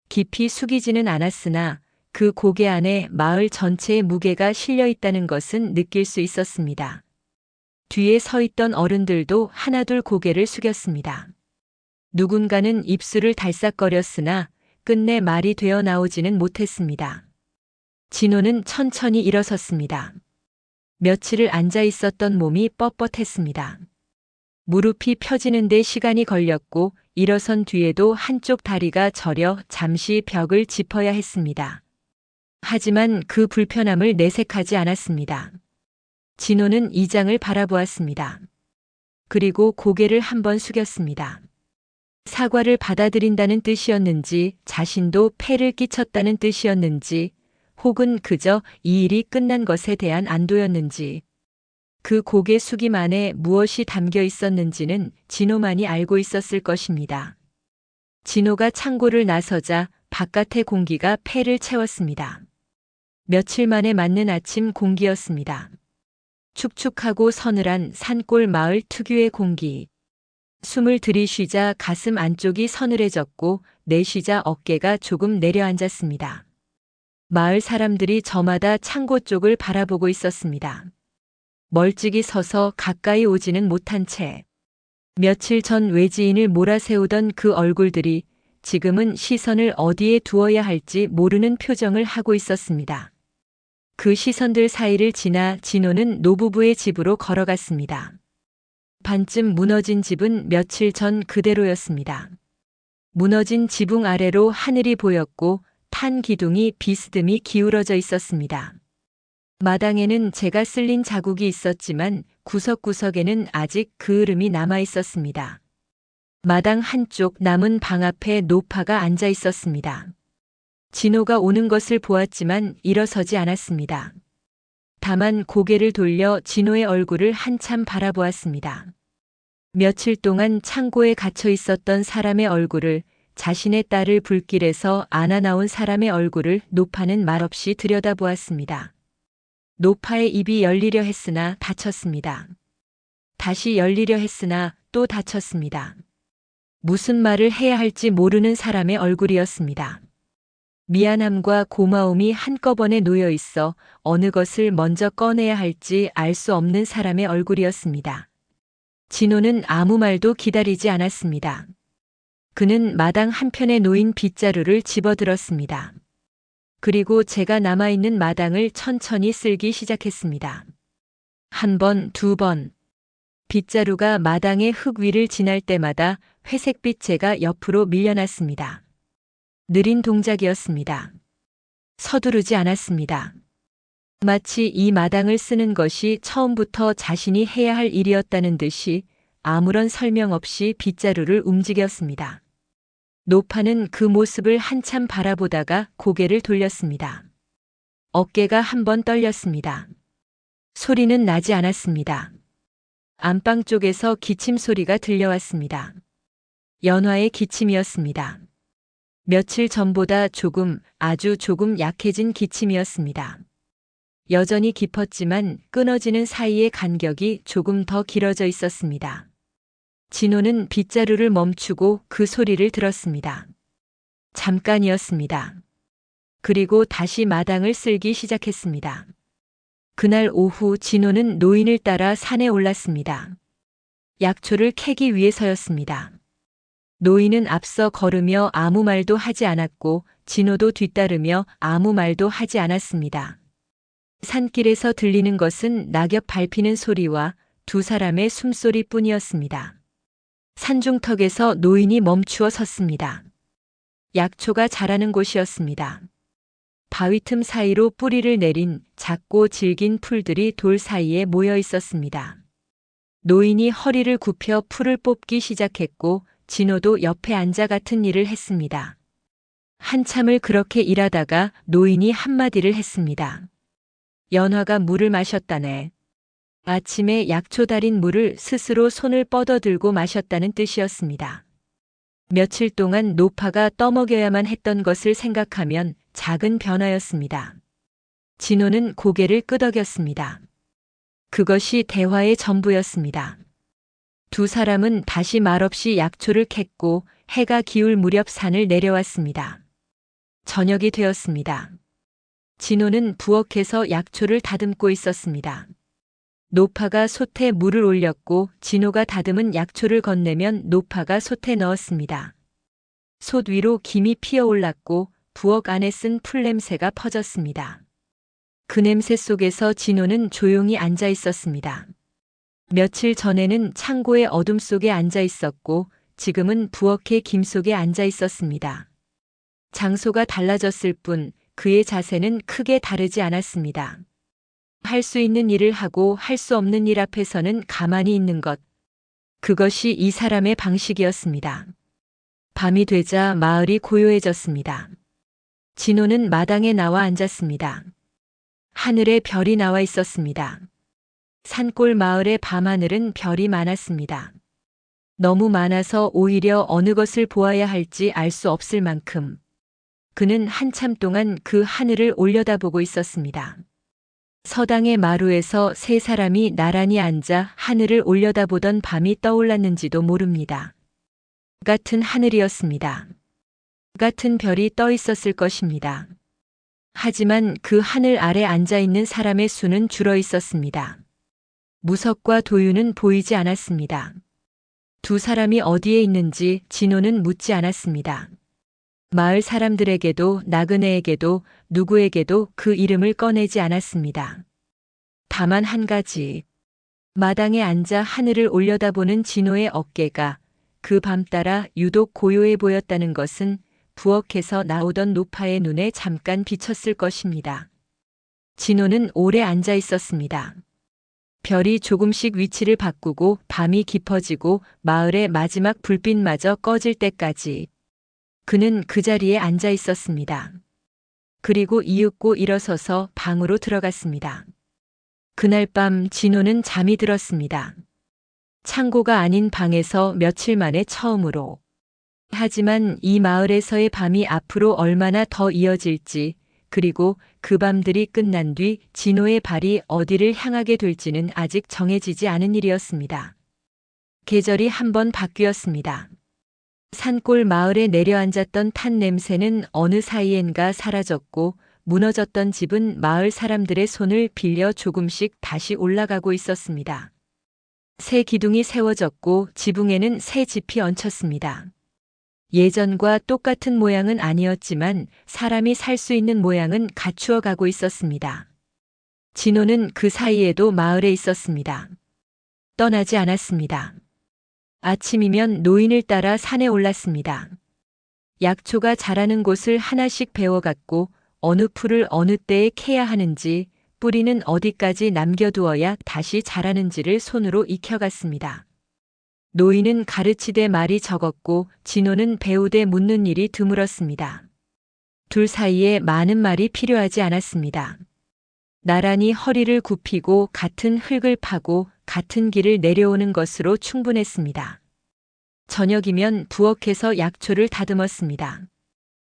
깊이 숙이지는 않았으나 그 고개 안에 마을 전체의 무게가 실려 있다는 것은 느낄 수 있었습니다. 뒤에 서 있던 어른들도 하나둘 고개를 숙였습니다. 누군가는 입술을 달싹거렸으나 끝내 말이 되어 나오지는 못했습니다. 진호는 천천히 일어섰습니다. 며칠을 앉아 있었던 몸이 뻣뻣했습니다. 무릎이 펴지는 데 시간이 걸렸고 일어선 뒤에도 한쪽 다리가 저려 잠시 벽을 짚어야 했습니다. 하지만 그 불편함을 내색하지 않았습니다. 진호는 이장을 바라보았습니다. 그리고 고개를 한번 숙였습니다. 사과를 받아들인다는 뜻이었는지 자신도 폐를 끼쳤다는 뜻이었는지 혹은 그저 이 일이 끝난 것에 대한 안도였는지 그 고개 숙임 안에 무엇이 담겨 있었는지는 진호만이 알고 있었을 것입니다. 진호가 창고를 나서자 바깥의 공기가 폐를 채웠습니다. 며칠 만에 맞는 아침 공기였습니다. 축축하고 서늘한 산골 마을 특유의 공기. 숨을 들이쉬자 가슴 안쪽이 서늘해졌고 내쉬자 어깨가 조금 내려앉았습니다. 마을 사람들이 저마다 창고 쪽을 바라보고 있었습니다. 멀찍이 서서 가까이 오지는 못한 채 며칠 전 외지인을 몰아세우던 그 얼굴들이 지금은 시선을 어디에 두어야 할지 모르는 표정을 하고 있었습니다. 그 시선들 사이를 지나 진호는 노부부의 집으로 걸어갔습니다. 반쯤 무너진 집은 며칠 전 그대로였습니다. 무너진 지붕 아래로 하늘이 보였고 탄 기둥이 비스듬히 기울어져 있었습니다. 마당에는 재가 쓸린 자국이 있었지만 구석구석에는 아직 그 흐름이 남아 있었습니다. 마당 한쪽 남은 방 앞에 노파가 앉아 있었습니다. 진호가 오는 것을 보았지만 일어서지 않았습니다. 다만 고개를 돌려 진호의 얼굴을 한참 바라보았습니다. 며칠 동안 창고에 갇혀 있었던 사람의 얼굴을, 자신의 딸을 불길에서 안아 나온 사람의 얼굴을 노파는 말없이 들여다보았습니다. 노파의 입이 열리려 했으나 닫혔습니다. 다시 열리려 했으나 또 닫혔습니다. 무슨 말을 해야 할지 모르는 사람의 얼굴이었습니다. 미안함과 고마움이 한꺼번에 놓여 있어 어느 것을 먼저 꺼내야 할지 알 수 없는 사람의 얼굴이었습니다. 진호는 아무 말도 기다리지 않았습니다. 그는 마당 한편에 놓인 빗자루를 집어들었습니다. 그리고 제가 남아있는 마당을 천천히 쓸기 시작했습니다. 한 번, 두 번. 빗자루가 마당의 흙 위를 지날 때마다 회색빛 재가 옆으로 밀려났습니다. 느린 동작이었습니다. 서두르지 않았습니다. 마치 이 마당을 쓰는 것이 처음부터 자신이 해야 할 일이었다는 듯이 아무런 설명 없이 빗자루를 움직였습니다. 노파는 그 모습을 한참 바라보다가 고개를 돌렸습니다. 어깨가 한번 떨렸습니다. 소리는 나지 않았습니다. 안방 쪽에서 기침 소리가 들려왔습니다. 연화의 기침이었습니다. 며칠 전보다 아주 조금 약해진 기침이었습니다. 여전히 깊었지만 끊어지는 사이의 간격이 조금 더 길어져 있었습니다. 진호는 빗자루를 멈추고 그 소리를 들었습니다. 잠깐이었습니다. 그리고 다시 마당을 쓸기 시작했습니다. 그날 오후 진호는 노인을 따라 산에 올랐습니다. 약초를 캐기 위해서였습니다. 노인은 앞서 걸으며 아무 말도 하지 않았고 진호도 뒤따르며 아무 말도 하지 않았습니다. 산길에서 들리는 것은 낙엽 밟히는 소리와 두 사람의 숨소리뿐이었습니다. 산중턱에서 노인이 멈추어 섰습니다. 약초가 자라는 곳이었습니다. 바위 틈 사이로 뿌리를 내린 작고 질긴 풀들이 돌 사이에 모여 있었습니다. 노인이 허리를 굽혀 풀을 뽑기 시작했고 진호도 옆에 앉아 같은 일을 했습니다. 한참을 그렇게 일하다가 노인이 한마디를 했습니다. 연화가 물을 마셨다네. 아침에 약초 달인 물을 스스로 손을 뻗어들고 마셨다는 뜻이었습니다. 며칠 동안 노파가 떠먹여야만 했던 것을 생각하면 작은 변화였습니다. 진호는 고개를 끄덕였습니다. 그것이 대화의 전부였습니다. 두 사람은 다시 말없이 약초를 캤고 해가 기울 무렵 산을 내려왔습니다. 저녁이 되었습니다. 진호는 부엌에서 약초를 다듬고 있었습니다. 노파가 솥에 물을 올렸고 진호가 다듬은 약초를 건네면 노파가 솥에 넣었습니다. 솥 위로 김이 피어올랐고 부엌 안에 쓴 풀냄새가 퍼졌습니다. 그 냄새 속에서 진호는 조용히 앉아 있었습니다. 며칠 전에는 창고의 어둠 속에 앉아 있었고 지금은 부엌의 김 속에 앉아 있었습니다. 장소가 달라졌을 뿐 그의 자세는 크게 다르지 않았습니다. 할 수 있는 일을 하고 할 수 없는 일 앞에서는 가만히 있는 것. 그것이 이 사람의 방식이었습니다. 밤이 되자 마을이 고요해졌습니다. 진호는 마당에 나와 앉았습니다. 하늘에 별이 나와 있었습니다. 산골 마을의 밤하늘은 별이 많았습니다. 너무 많아서 오히려 어느 것을 보아야 할지 알 수 없을 만큼 그는 한참 동안 그 하늘을 올려다보고 있었습니다. 서당의 마루에서 세 사람이 나란히 앉아 하늘을 올려다보던 밤이 떠올랐는지도 모릅니다. 같은 하늘이었습니다. 같은 별이 떠 있었을 것입니다. 하지만 그 하늘 아래 앉아 있는 사람의 수는 줄어 있었습니다. 무석과 도유는 보이지 않았습니다. 두 사람이 어디에 있는지 진호는 묻지 않았습니다. 마을 사람들에게도 나그네에게도 누구에게도 그 이름을 꺼내지 않았습니다. 다만 한 가지, 마당에 앉아 하늘을 올려다보는 진호의 어깨가 그 밤 따라 유독 고요해 보였다는 것은 부엌에서 나오던 노파의 눈에 잠깐 비쳤을 것입니다. 진호는 오래 앉아 있었습니다. 별이 조금씩 위치를 바꾸고 밤이 깊어지고 마을의 마지막 불빛마저 꺼질 때까지 그는 그 자리에 앉아 있었습니다. 그리고 이윽고 일어서서 방으로 들어갔습니다. 그날 밤 진호는 잠이 들었습니다. 창고가 아닌 방에서 며칠 만에 처음으로. 하지만 이 마을에서의 밤이 앞으로 얼마나 더 이어질지, 그리고 그 밤들이 끝난 뒤 진호의 발이 어디를 향하게 될지는 아직 정해지지 않은 일이었습니다. 계절이 한번 바뀌었습니다. 산골 마을에 내려앉았던 탄 냄새는 어느 사이엔가 사라졌고 무너졌던 집은 마을 사람들의 손을 빌려 조금씩 다시 올라가고 있었습니다. 새 기둥이 세워졌고 지붕에는 새 집이 얹혔습니다. 예전과 똑같은 모양은 아니었지만 사람이 살 수 있는 모양은 갖추어 가고 있었습니다. 진호는 그 사이에도 마을에 있었습니다. 떠나지 않았습니다. 아침이면 노인을 따라 산에 올랐습니다. 약초가 자라는 곳을 하나씩 배워갔고 어느 풀을 어느 때에 캐야 하는지 뿌리는 어디까지 남겨두어야 다시 자라는지를 손으로 익혀갔습니다. 노인은 가르치되 말이 적었고 진호는 배우되 묻는 일이 드물었습니다. 둘 사이에 많은 말이 필요하지 않았습니다. 나란히 허리를 굽히고 같은 흙을 파고 같은 길을 내려오는 것으로 충분했습니다. 저녁이면 부엌에서 약초를 다듬었습니다.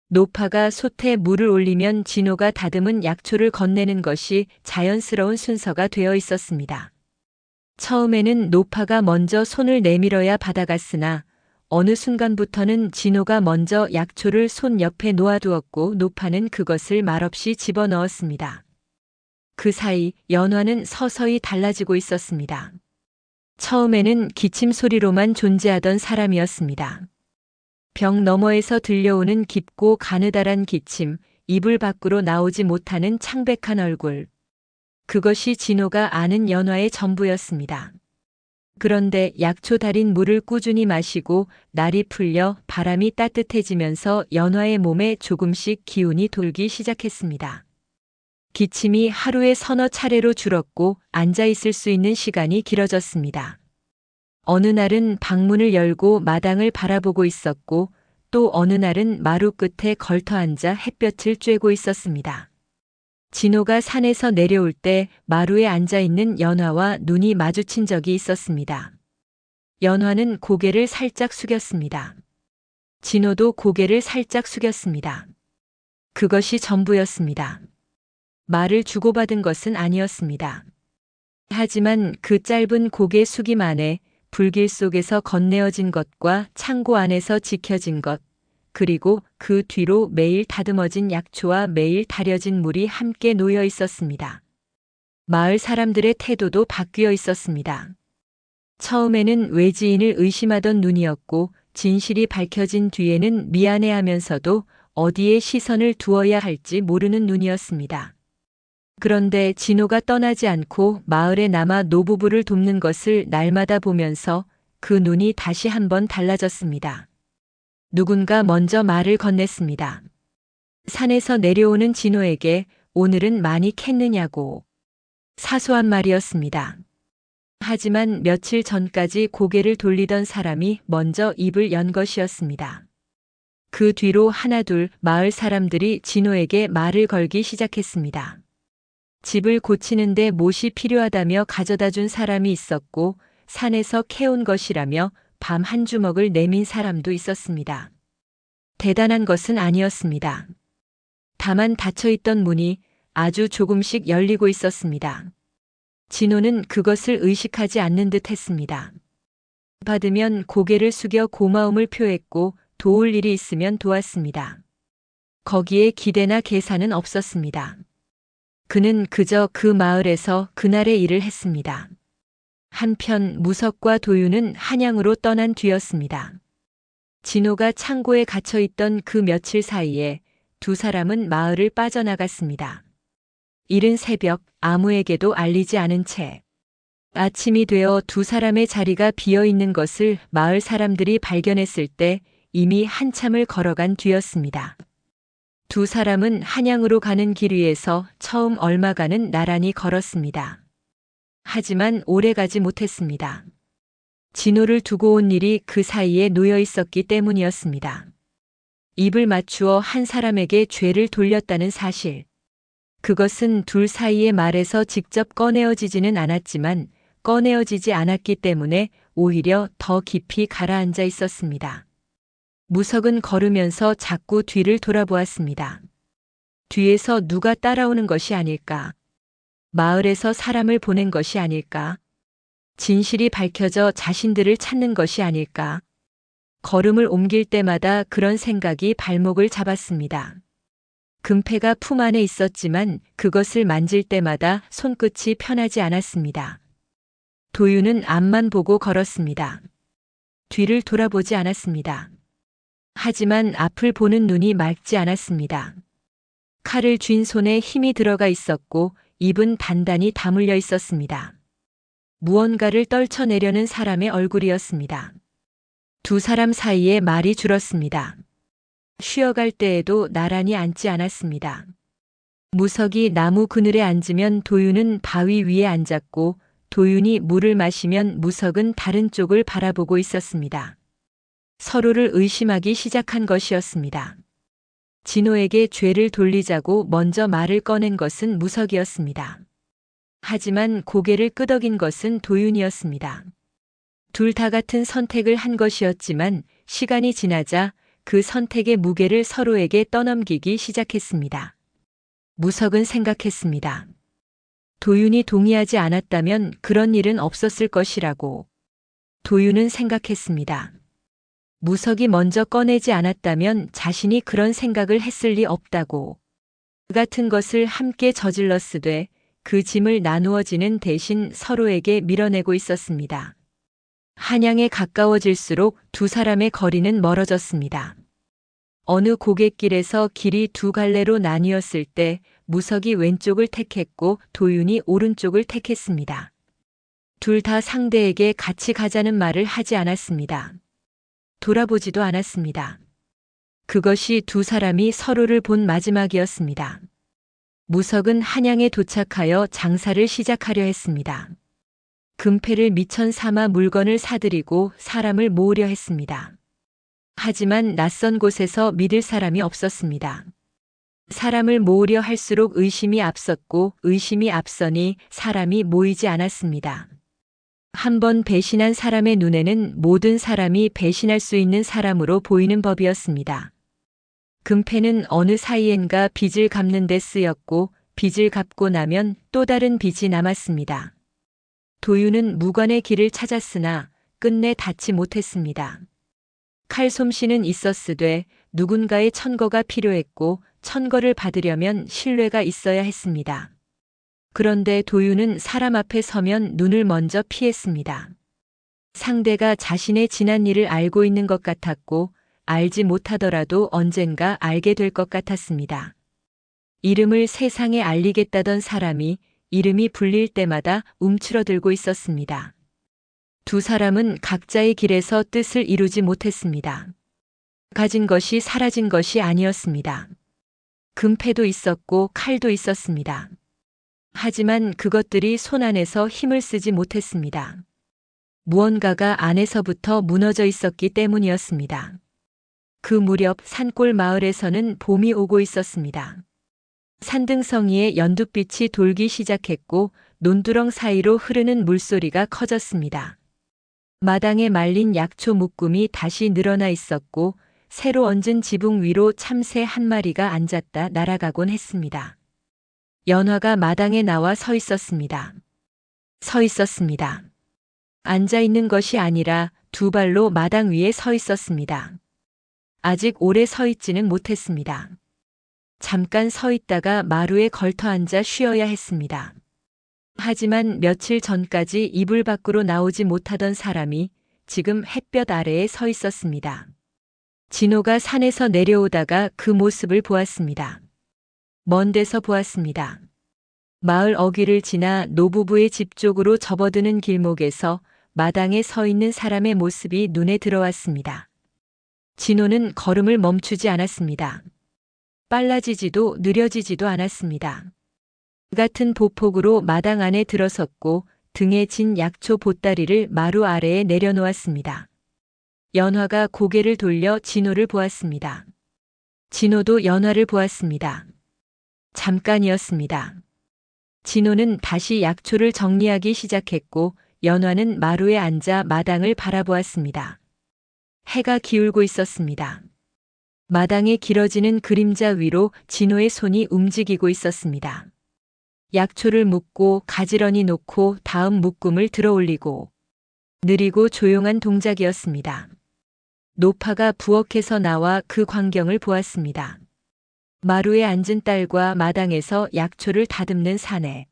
노파가 솥에 물을 올리면 진호가 다듬은 약초를 건네는 것이 자연스러운 순서가 되어 있었습니다. 처음에는 노파가 먼저 손을 내밀어야 받아갔으나 어느 순간부터는 진호가 먼저 약초를 손 옆에 놓아두었고 노파는 그것을 말없이 집어넣었습니다. 그 사이 연화는 서서히 달라지고 있었습니다. 처음에는 기침 소리로만 존재하던 사람이었습니다. 벽 너머에서 들려오는 깊고 가느다란 기침, 이불 밖으로 나오지 못하는 창백한 얼굴. 그것이 진호가 아는 연화의 전부였습니다. 그런데 약초 달인 물을 꾸준히 마시고 날이 풀려 바람이 따뜻해지면서 연화의 몸에 조금씩 기운이 돌기 시작했습니다. 기침이 하루에 서너 차례로 줄었고 앉아 있을 수 있는 시간이 길어졌습니다. 어느 날은 방문을 열고 마당을 바라보고 있었고 또 어느 날은 마루 끝에 걸터 앉아 햇볕을 쬐고 있었습니다. 진호가 산에서 내려올 때 마루에 앉아 있는 연화와 눈이 마주친 적이 있었습니다. 연화는 고개를 살짝 숙였습니다. 진호도 고개를 살짝 숙였습니다. 그것이 전부였습니다. 말을 주고받은 것은 아니었습니다. 하지만 그 짧은 고개 숙임 안에 불길 속에서 건네어진 것과 창고 안에서 지켜진 것, 그리고 그 뒤로 매일 다듬어진 약초와 매일 달여진 물이 함께 놓여 있었습니다. 마을 사람들의 태도도 바뀌어 있었습니다. 처음에는 외지인을 의심하던 눈이었고 진실이 밝혀진 뒤에는 미안해하면서도 어디에 시선을 두어야 할지 모르는 눈이었습니다. 그런데 진호가 떠나지 않고 마을에 남아 노부부를 돕는 것을 날마다 보면서 그 눈이 다시 한번 달라졌습니다. 누군가 먼저 말을 건넸습니다. 산에서 내려오는 진호에게 오늘은 많이 캤느냐고. 사소한 말이었습니다. 하지만 며칠 전까지 고개를 돌리던 사람이 먼저 입을 연 것이었습니다. 그 뒤로 하나둘 마을 사람들이 진호에게 말을 걸기 시작했습니다. 집을 고치는데 못이 필요하다며 가져다 준 사람이 있었고 산에서 캐온 것이라며 밤 한 주먹을 내민 사람도 있었습니다. 대단한 것은 아니었습니다. 다만 닫혀있던 문이 아주 조금씩 열리고 있었습니다. 진호는 그것을 의식하지 않는 듯 했습니다. 받으면 고개를 숙여 고마움을 표했고 도울 일이 있으면 도왔습니다. 거기에 기대나 계산은 없었습니다. 그는 그저 그 마을에서 그날의 일을 했습니다. 한편 무석과 도유는 한양으로 떠난 뒤였습니다. 진호가 창고에 갇혀있던 그 며칠 사이에 두 사람은 마을을 빠져나갔습니다. 이른 새벽 아무에게도 알리지 않은 채 아침이 되어 두 사람의 자리가 비어있는 것을 마을 사람들이 발견했을 때 이미 한참을 걸어간 뒤였습니다. 두 사람은 한양으로 가는 길 위에서 처음 얼마간은 나란히 걸었습니다. 하지만 오래 가지 못했습니다. 진호를 두고 온 일이 그 사이에 놓여 있었기 때문이었습니다. 입을 맞추어 한 사람에게 죄를 돌렸다는 사실. 그것은 둘 사이의 말에서 직접 꺼내어지지는 않았지만 꺼내어지지 않았기 때문에 오히려 더 깊이 가라앉아 있었습니다. 무석은 걸으면서 자꾸 뒤를 돌아보았습니다. 뒤에서 누가 따라오는 것이 아닐까? 마을에서 사람을 보낸 것이 아닐까? 진실이 밝혀져 자신들을 찾는 것이 아닐까? 걸음을 옮길 때마다 그런 생각이 발목을 잡았습니다. 금패가 품 안에 있었지만 그것을 만질 때마다 손끝이 편하지 않았습니다. 도유는 앞만 보고 걸었습니다. 뒤를 돌아보지 않았습니다. 하지만 앞을 보는 눈이 맑지 않았습니다. 칼을 쥔 손에 힘이 들어가 있었고 입은 단단히 다물려 있었습니다. 무언가를 떨쳐내려는 사람의 얼굴이었습니다. 두 사람 사이에 말이 줄었습니다. 쉬어갈 때에도 나란히 앉지 않았습니다. 무석이 나무 그늘에 앉으면 도윤은 바위 위에 앉았고 도윤이 물을 마시면 무석은 다른 쪽을 바라보고 있었습니다. 서로를 의심하기 시작한 것이었습니다. 진호에게 죄를 돌리자고 먼저 말을 꺼낸 것은 무석이었습니다. 하지만 고개를 끄덕인 것은 도윤이었습니다. 둘 다 같은 선택을 한 것이었지만 시간이 지나자 그 선택의 무게를 서로에게 떠넘기기 시작했습니다. 무석은 생각했습니다. 도윤이 동의하지 않았다면 그런 일은 없었을 것이라고. 도윤은 생각했습니다. 무석이 먼저 꺼내지 않았다면 자신이 그런 생각을 했을 리 없다고. 그 같은 것을 함께 저질렀으되 그 짐을 나누어 지는 대신 서로에게 밀어내고 있었습니다. 한양에 가까워질수록 두 사람의 거리는 멀어졌습니다. 어느 고갯길에서 길이 두 갈래로 나뉘었을 때 무석이 왼쪽을 택했고 도윤이 오른쪽을 택했습니다. 둘 다 상대에게 같이 가자는 말을 하지 않았습니다. 돌아보지도 않았습니다. 그것이 두 사람이 서로를 본 마지막이었습니다. 무석은 한양에 도착하여 장사를 시작하려 했습니다. 금패를 미천 삼아 물건을 사들이고 사람을 모으려 했습니다. 하지만 낯선 곳에서 믿을 사람이 없었습니다. 사람을 모으려 할수록 의심이 앞섰고 의심이 앞서니 사람이 모이지 않았습니다. 한번 배신한 사람의 눈에는 모든 사람이 배신할 수 있는 사람으로 보이는 법이었습니다. 금패는 어느 사이엔가 빚을 갚는 데 쓰였고 빚을 갚고 나면 또 다른 빚이 남았습니다. 도윤은 무관의 길을 찾았으나 끝내 닿지 못했습니다. 칼솜씨는 있었으되 누군가의 천거가 필요했고 천거를 받으려면 신뢰가 있어야 했습니다. 그런데 도윤은 사람 앞에 서면 눈을 먼저 피했습니다. 상대가 자신의 지난 일을 알고 있는 것 같았고 알지 못하더라도 언젠가 알게 될 것 같았습니다. 이름을 세상에 알리겠다던 사람이 이름이 불릴 때마다 움츠러들고 있었습니다. 두 사람은 각자의 길에서 뜻을 이루지 못했습니다. 가진 것이 사라진 것이 아니었습니다. 금패도 있었고 칼도 있었습니다. 하지만 그것들이 손 안에서 힘을 쓰지 못했습니다. 무언가가 안에서부터 무너져 있었기 때문이었습니다. 그 무렵 산골 마을에서는 봄이 오고 있었습니다. 산등성이에 연두빛이 돌기 시작했고 논두렁 사이로 흐르는 물소리가 커졌습니다. 마당에 말린 약초 묶음이 다시 늘어나 있었고 새로 얹은 지붕 위로 참새 한 마리가 앉았다 날아가곤 했습니다. 연화가 마당에 나와 서 있었습니다. 서 있었습니다. 앉아 있는 것이 아니라 두 발로 마당 위에 서 있었습니다. 아직 오래 서 있지는 못했습니다. 잠깐 서 있다가 마루에 걸터 앉아 쉬어야 했습니다. 하지만 며칠 전까지 이불 밖으로 나오지 못하던 사람이 지금 햇볕 아래에 서 있었습니다. 진호가 산에서 내려오다가 그 모습을 보았습니다. 먼 데서 보았습니다. 마을 어귀를 지나 노부부의 집 쪽으로 접어드는 길목에서 마당에 서 있는 사람의 모습이 눈에 들어왔습니다. 진호는 걸음을 멈추지 않았습니다. 빨라지지도 느려지지도 않았습니다. 같은 보폭으로 마당 안에 들어섰고 등에 진 약초 보따리를 마루 아래에 내려놓았습니다. 연화가 고개를 돌려 진호를 보았습니다. 진호도 연화를 보았습니다. 잠깐이었습니다. 진호는 다시 약초를 정리하기 시작했고 연화는 마루에 앉아 마당을 바라보았습니다. 해가 기울고 있었습니다. 마당에 길어지는 그림자 위로 진호의 손이 움직이고 있었습니다. 약초를 묶고 가지런히 놓고 다음 묶음을 들어 올리고 느리고 조용한 동작이었습니다. 노파가 부엌에서 나와 그 광경을 보았습니다. 마루에 앉은 딸과 마당에서 약초를 다듬는 사내.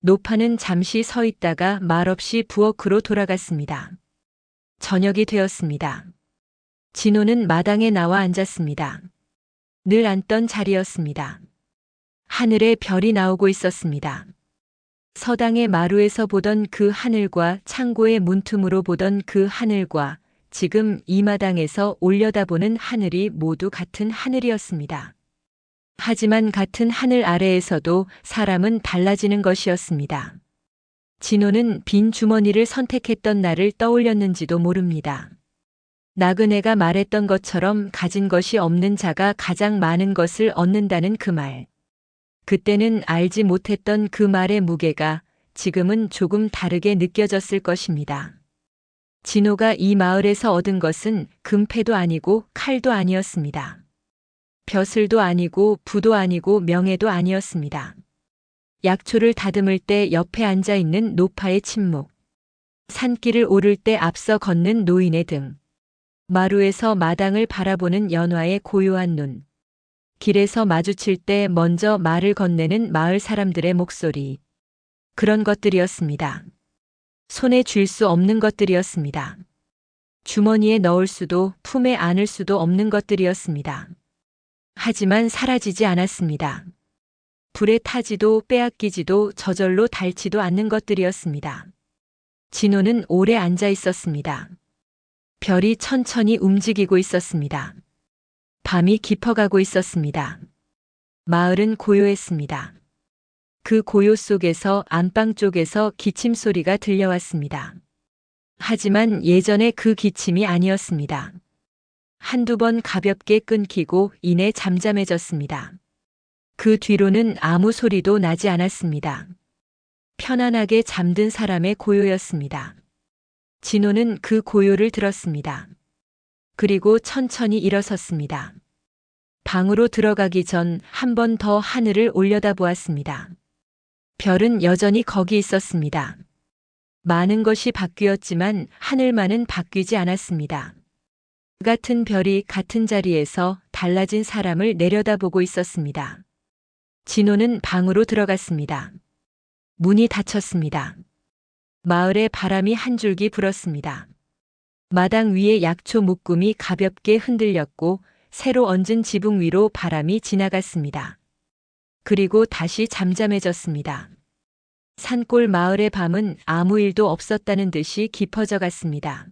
노파는 잠시 서 있다가 말없이 부엌으로 돌아갔습니다. 저녁이 되었습니다. 진호는 마당에 나와 앉았습니다. 늘 앉던 자리였습니다. 하늘에 별이 나오고 있었습니다. 서당의 마루에서 보던 그 하늘과 창고의 문틈으로 보던 그 하늘과 지금 이 마당에서 올려다보는 하늘이 모두 같은 하늘이었습니다. 하지만 같은 하늘 아래에서도 사람은 달라지는 것이었습니다. 진호는 빈 주머니를 선택했던 날을 떠올렸는지도 모릅니다. 나그네가 말했던 것처럼 가진 것이 없는 자가 가장 많은 것을 얻는다는 그 말. 그때는 알지 못했던 그 말의 무게가 지금은 조금 다르게 느껴졌을 것입니다. 진호가 이 마을에서 얻은 것은 금패도 아니고 칼도 아니었습니다. 벼슬도 아니고 부도 아니고 명예도 아니었습니다. 약초를 다듬을 때 옆에 앉아 있는 노파의 침묵. 산길을 오를 때 앞서 걷는 노인의 등. 마루에서 마당을 바라보는 연화의 고요한 눈. 길에서 마주칠 때 먼저 말을 건네는 마을 사람들의 목소리. 그런 것들이었습니다. 손에 쥘 수 없는 것들이었습니다. 주머니에 넣을 수도 품에 안을 수도 없는 것들이었습니다. 하지만 사라지지 않았습니다. 불에 타지도 빼앗기지도 저절로 닳지도 않는 것들이었습니다. 진호는 오래 앉아 있었습니다. 별이 천천히 움직이고 있었습니다. 밤이 깊어가고 있었습니다. 마을은 고요했습니다. 그 고요 속에서 안방 쪽에서 기침 소리가 들려왔습니다. 하지만 예전의 그 기침이 아니었습니다. 한두 번 가볍게 끊기고 이내 잠잠해졌습니다. 그 뒤로는 아무 소리도 나지 않았습니다. 편안하게 잠든 사람의 고요였습니다. 진호는 그 고요를 들었습니다. 그리고 천천히 일어섰습니다. 방으로 들어가기 전 한 번 더 하늘을 올려다보았습니다. 별은 여전히 거기 있었습니다. 많은 것이 바뀌었지만 하늘만은 바뀌지 않았습니다. 같은 별이 같은 자리에서 달라진 사람을 내려다보고 있었습니다. 진호는 방으로 들어갔습니다. 문이 닫혔습니다. 마을에 바람이 한 줄기 불었습니다. 마당 위에 약초 묶음이 가볍게 흔들렸고 새로 얹은 지붕 위로 바람이 지나갔습니다. 그리고 다시 잠잠해졌습니다. 산골 마을의 밤은 아무 일도 없었다는 듯이 깊어져 갔습니다.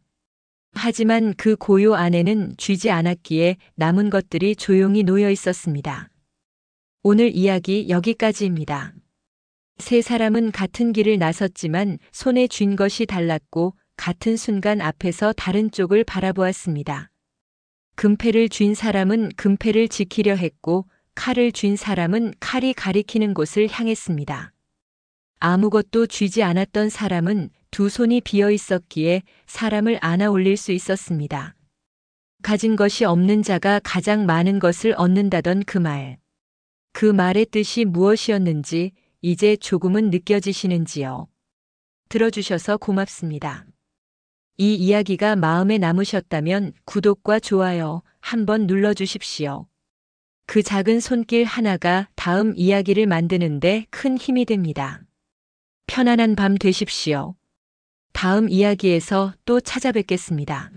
하지만 그 고요 안에는 쥐지 않았기에 남은 것들이 조용히 놓여 있었습니다. 오늘 이야기 여기까지입니다. 세 사람은 같은 길을 나섰지만 손에 쥔 것이 달랐고 같은 순간 앞에서 다른 쪽을 바라보았습니다. 금패를 쥔 사람은 금패를 지키려 했고 칼을 쥔 사람은 칼이 가리키는 곳을 향했습니다. 아무것도 쥐지 않았던 사람은 두 손이 비어 있었기에 사람을 안아 올릴 수 있었습니다. 가진 것이 없는 자가 가장 많은 것을 얻는다던 그 말. 그 말의 뜻이 무엇이었는지 이제 조금은 느껴지시는지요? 들어주셔서 고맙습니다. 이 이야기가 마음에 남으셨다면 구독과 좋아요 한번 눌러주십시오. 그 작은 손길 하나가 다음 이야기를 만드는데 큰 힘이 됩니다. 편안한 밤 되십시오. 다음 이야기에서 또 찾아뵙겠습니다.